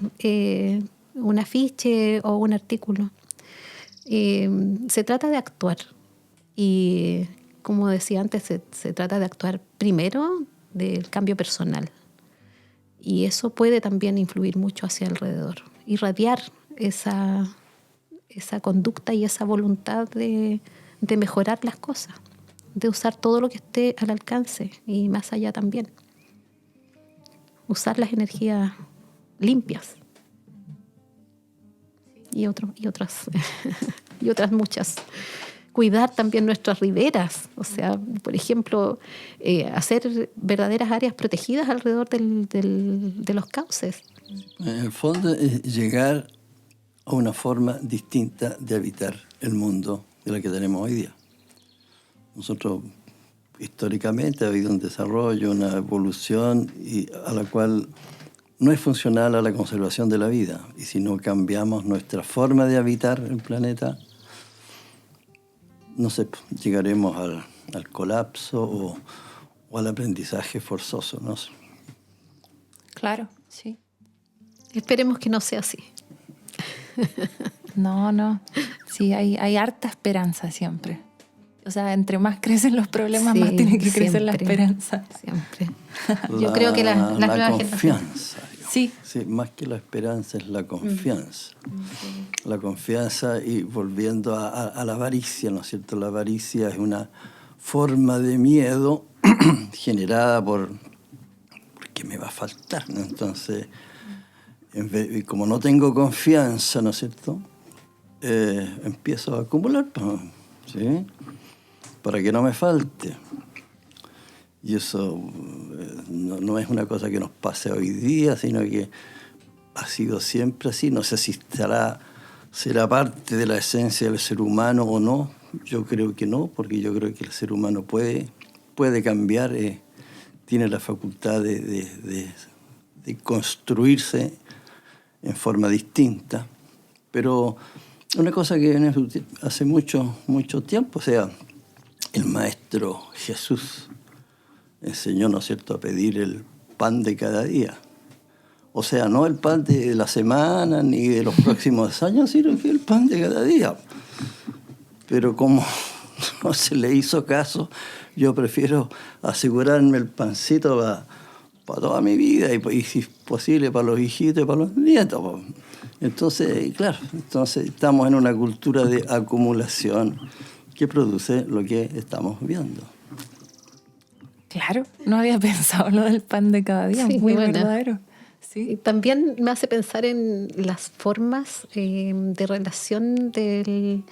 un afiche o un artículo. Se trata de actuar. Y, como decía antes, se trata de actuar primero del cambio personal. Y eso puede también influir mucho hacia alrededor. Irradiar esa conducta y esa voluntad de mejorar las cosas, de usar todo lo que esté al alcance y más allá también. Usar las energías limpias y otras muchas. Cuidar también nuestras riberas, o sea, por ejemplo, hacer verdaderas áreas protegidas alrededor de los cauces. En el fondo es llegar a una forma distinta de habitar el mundo de la que tenemos hoy día. Nosotros históricamente ha habido un desarrollo, una evolución y a la cual no es funcional a la conservación de la vida. Y si no cambiamos nuestra forma de habitar el planeta, no sé, llegaremos al colapso o al aprendizaje forzoso, ¿no? Claro, sí. Esperemos que no sea así. No. Sí, hay harta esperanza siempre. O sea, entre más crecen los problemas, Sí, más tiene que crecer la siempre, esperanza. Siempre. Yo creo que las nuevas confianza. Sí. Sí, más que la esperanza es la confianza. La confianza y volviendo a la avaricia, ¿no es cierto? La avaricia es una forma de miedo generada porque me va a faltar, ¿no? Entonces, como no tengo confianza, ¿no es cierto? Empiezo a acumular, ¿sí? Para que no me falte. Y eso no es una cosa que nos pase hoy día, sino que ha sido siempre así. No sé si será parte de la esencia del ser humano o no. Yo creo que no, porque yo creo que el ser humano puede cambiar, tiene la facultad de construirse en forma distinta. Pero una cosa que viene hace mucho tiempo, o sea, el Maestro Jesús enseñó, ¿no es cierto?, a pedir el pan de cada día. O sea, no el pan de la semana ni de los próximos años, sino que el pan de cada día. Pero como no se le hizo caso, yo prefiero asegurarme el pancito para toda mi vida y si es posible para los hijitos y para los nietos. Entonces, claro, estamos en una cultura de acumulación que produce lo que estamos viendo. Claro, no había pensado lo del pan de cada día, Sí, muy buena. verdadero. Y Sí. también me hace pensar en las formas de relación de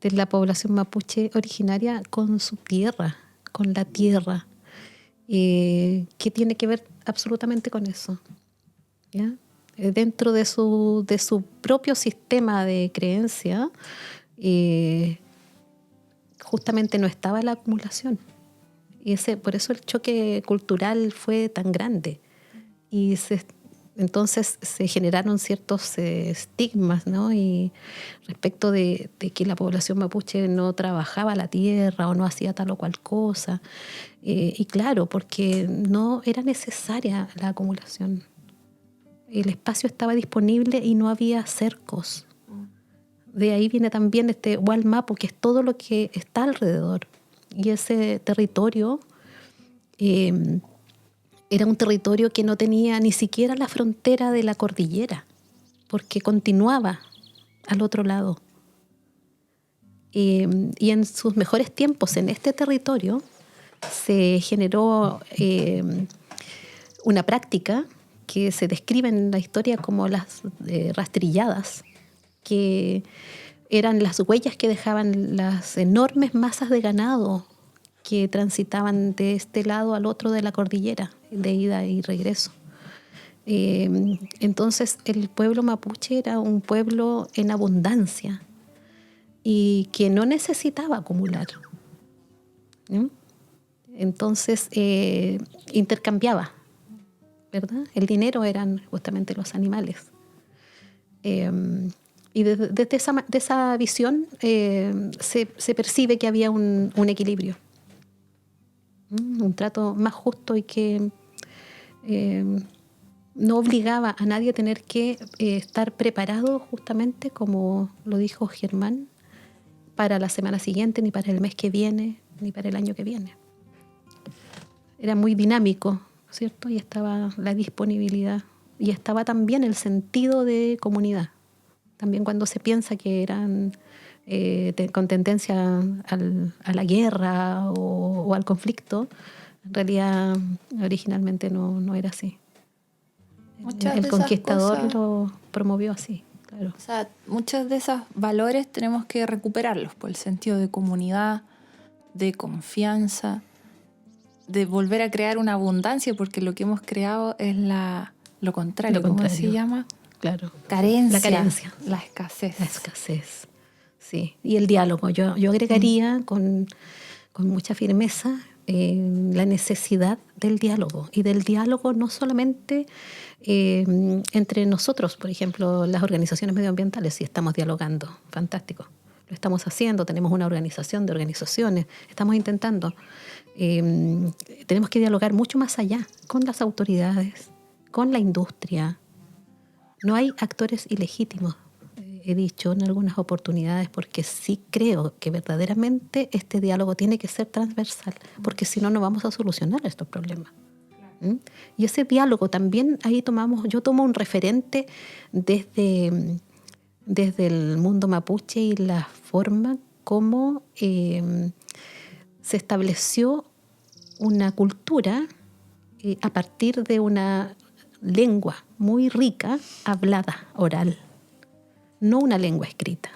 la población mapuche originaria con su tierra, con la tierra, que tiene que ver absolutamente con eso, ¿ya? Dentro de su propio sistema de creencia, justamente no estaba la acumulación. Y por eso el choque cultural fue tan grande. Y entonces se generaron ciertos estigmas, ¿no? Y respecto de que la población mapuche no trabajaba la tierra o no hacía tal o cual cosa. Y claro, porque no era necesaria la acumulación. El espacio estaba disponible y no había cercos. De ahí viene también este Walmapu, que es todo lo que está alrededor. Y ese territorio era un territorio que no tenía ni siquiera la frontera de la cordillera, porque continuaba al otro lado. Y en sus mejores tiempos en este territorio se generó una práctica que se describe en la historia como las rastrilladas, que eran las huellas que dejaban las enormes masas de ganado que transitaban de este lado al otro de la cordillera, de ida y regreso. Entonces el pueblo mapuche era un pueblo en abundancia y que no necesitaba acumular, ¿no? Entonces intercambiaba, ¿verdad? El dinero eran justamente los animales. Y desde esa visión se percibe que había un equilibrio, un trato más justo y que no obligaba a nadie a tener que estar preparado, justamente como lo dijo Germán, para la semana siguiente, ni para el mes que viene, ni para el año que viene. Era muy dinámico, ¿cierto? Y estaba la disponibilidad y estaba también el sentido de comunidad. También cuando se piensa que eran con tendencia a la guerra o al conflicto, en realidad originalmente no era así. El conquistador lo promovió así, claro. O sea, muchos de esos valores tenemos que recuperarlos por el sentido de comunidad, de confianza, de volver a crear una abundancia, porque lo que hemos creado es lo contrario. ¿Cómo se llama? Claro. Carencia. La carencia. La escasez. La escasez, sí. Y el diálogo. Yo agregaría con mucha firmeza la necesidad del diálogo, y del diálogo no solamente entre nosotros, por ejemplo, las organizaciones medioambientales, si estamos dialogando, fantástico, lo estamos haciendo, tenemos una organización de organizaciones, estamos intentando. Tenemos que dialogar mucho más allá, con las autoridades, con la industria. No hay actores ilegítimos, he dicho en algunas oportunidades, porque sí creo que verdaderamente este diálogo tiene que ser transversal, porque si no, no vamos a solucionar estos problemas. ¿Mm? Y ese diálogo también, ahí yo tomo un referente desde el mundo mapuche y la forma como se estableció una cultura a partir de una lengua muy rica, hablada, oral. No una lengua escrita,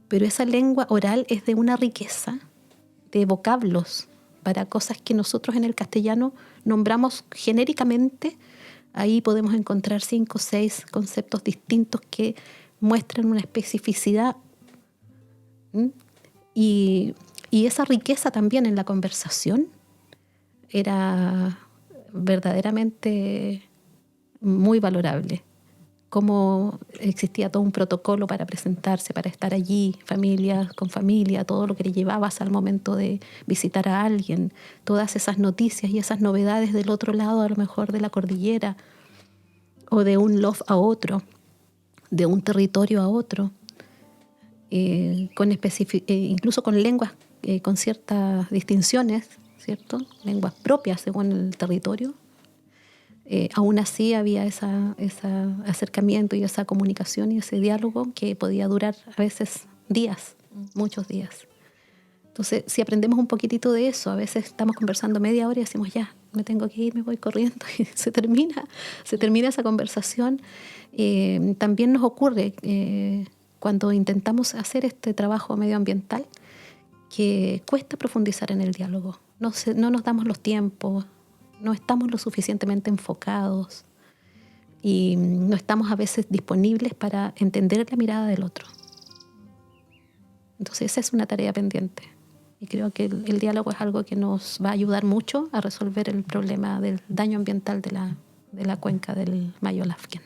pero esa lengua oral es de una riqueza de vocablos para cosas que nosotros en el castellano nombramos genéricamente. Ahí podemos encontrar 5 o 6 conceptos distintos que muestran una especificidad. Y esa riqueza también en la conversación era verdaderamente muy valorable. Cómo existía todo un protocolo para presentarse, para estar allí, con familia, todo lo que le llevabas al momento de visitar a alguien, todas esas noticias y esas novedades del otro lado, a lo mejor de la cordillera, o de un loft a otro, de un territorio a otro, incluso con lenguas con ciertas distinciones, ¿cierto? Lenguas propias según el territorio. Aún así había ese acercamiento y esa comunicación y ese diálogo que podía durar a veces días, muchos días. Entonces, si aprendemos un poquitito de eso, a veces estamos conversando media hora y decimos, ya, me tengo que ir, me voy corriendo, y se termina esa conversación. También nos ocurre cuando intentamos hacer este trabajo medioambiental que cuesta profundizar en el diálogo. No nos damos los tiempos, no estamos lo suficientemente enfocados y no estamos a veces disponibles para entender la mirada del otro. Entonces esa es una tarea pendiente y creo que el diálogo es algo que nos va a ayudar mucho a resolver el problema del daño ambiental de la cuenca del Mayolafken.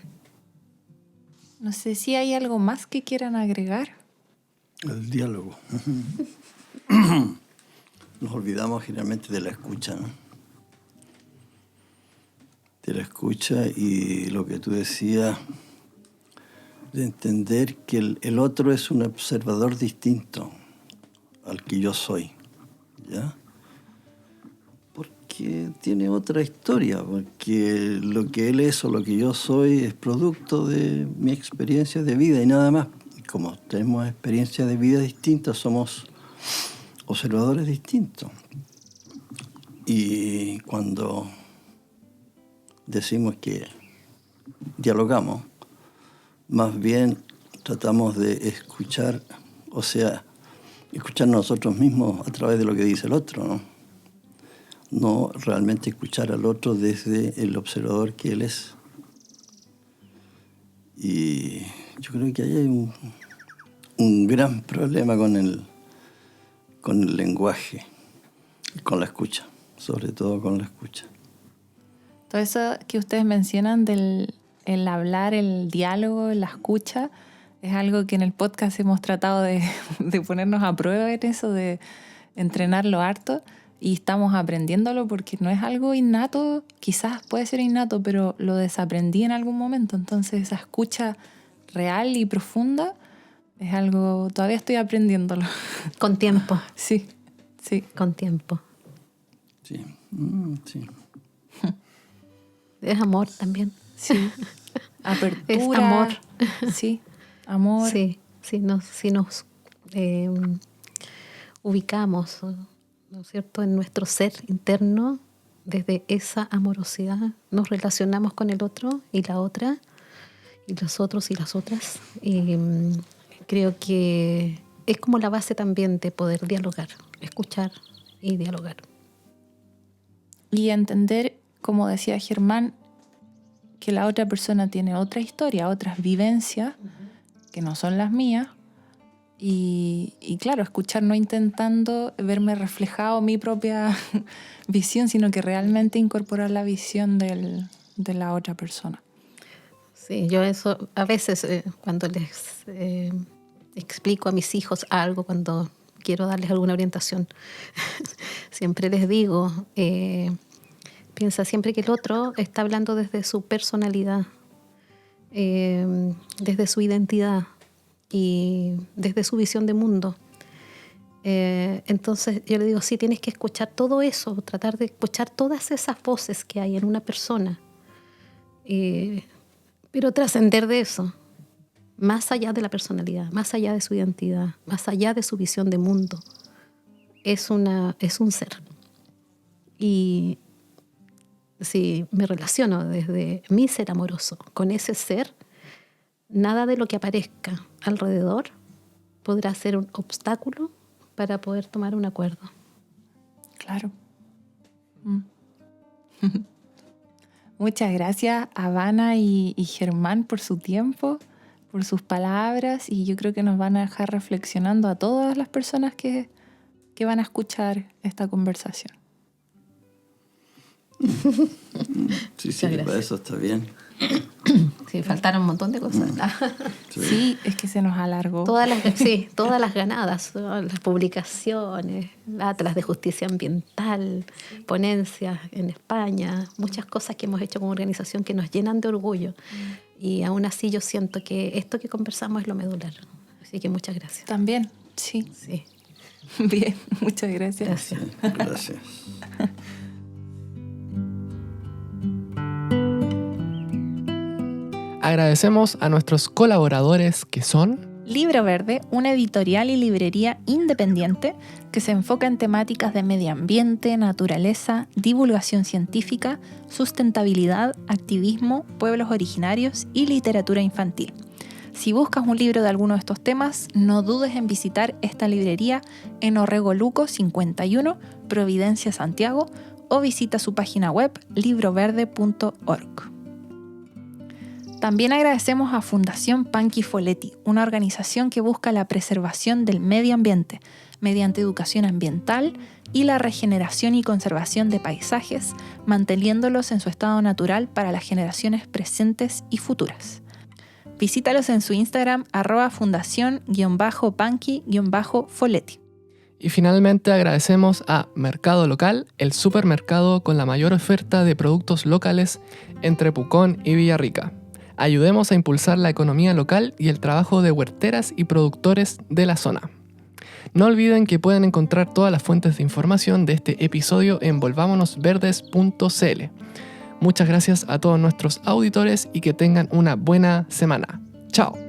No sé si hay algo más que quieran agregar. El diálogo. Nos olvidamos generalmente de la escucha, ¿no? De la escucha y lo que tú decías, de entender que el otro es un observador distinto al que yo soy, ¿ya? Porque tiene otra historia, porque lo que él es o lo que yo soy es producto de mi experiencia de vida y nada más. Y como tenemos experiencias de vida distintas, somos observadores distintos. Y cuando decimos que dialogamos, más bien tratamos de escuchar, o sea, escuchar nosotros mismos a través de lo que dice el otro, ¿no? No realmente escuchar al otro desde el observador que él es. Y yo creo que ahí hay un gran problema con el lenguaje, con la escucha, sobre todo con la escucha. Todo eso que ustedes mencionan el hablar, el diálogo, la escucha, es algo que en el podcast hemos tratado de ponernos a prueba en eso, de entrenarlo harto, y estamos aprendiéndolo porque no es algo innato, quizás puede ser innato, pero lo desaprendí en algún momento. Entonces esa escucha real y profunda es algo, todavía estoy aprendiéndolo. Con tiempo. Sí. Con tiempo. Sí, sí. Es amor también. Sí. Apertura. Es amor. Sí, amor. Sí, si nos ubicamos, ¿no es cierto?, en nuestro ser interno, desde esa amorosidad nos relacionamos con el otro y la otra, y los otros y las otras. Y creo que es como la base también de poder dialogar, escuchar y dialogar. Y entender, como decía Germán, que la otra persona tiene otra historia, otras vivencias que no son las mías, Y claro, escuchar no intentando verme reflejado mi propia visión, sino que realmente incorporar la visión de la otra persona. Sí, yo eso a veces cuando les explico a mis hijos algo, cuando quiero darles alguna orientación, siempre les digo, piensa siempre que el otro está hablando desde su personalidad, desde su identidad y desde su visión de mundo. Entonces yo le digo, sí, tienes que escuchar todo eso, tratar de escuchar todas esas voces que hay en una persona, pero trascender de eso, más allá de la personalidad, más allá de su identidad, más allá de su visión de mundo. Es un ser. Y si me relaciono desde mi ser amoroso con ese ser, nada de lo que aparezca alrededor podrá ser un obstáculo para poder tomar un acuerdo. Claro. Muchas gracias a Vana y Germán por su tiempo, por sus palabras, y yo creo que nos van a dejar reflexionando a todas las personas que van a escuchar esta conversación. Sí, para eso está bien. Sí, faltaron un montón de cosas. Sí, es que se nos alargó. Todas las ganadas, las publicaciones, atlas de justicia ambiental, ponencias en España, muchas cosas que hemos hecho como organización que nos llenan de orgullo. Y aún así yo siento que esto que conversamos es lo medular. Así que muchas gracias. También, sí. Bien, muchas gracias. Gracias. Agradecemos a nuestros colaboradores que son Libro Verde, una editorial y librería independiente que se enfoca en temáticas de medio ambiente, naturaleza, divulgación científica, sustentabilidad, activismo, pueblos originarios y literatura infantil. Si buscas un libro de alguno de estos temas, no dudes en visitar esta librería en Orrego Luco 51, Providencia, Santiago, o visita su página web libroverde.org. También agradecemos a Fundación Panchi Folletti, una organización que busca la preservación del medio ambiente mediante educación ambiental y la regeneración y conservación de paisajes, manteniéndolos en su estado natural para las generaciones presentes y futuras. Visítalos en su Instagram @fundación_panchi_folletti. Y finalmente agradecemos a Mercado Local, el supermercado con la mayor oferta de productos locales entre Pucón y Villarrica. Ayudemos a impulsar la economía local y el trabajo de huerteras y productores de la zona. No olviden que pueden encontrar todas las fuentes de información de este episodio en volvámonosverdes.cl. Muchas gracias a todos nuestros auditores y que tengan una buena semana. ¡Chao!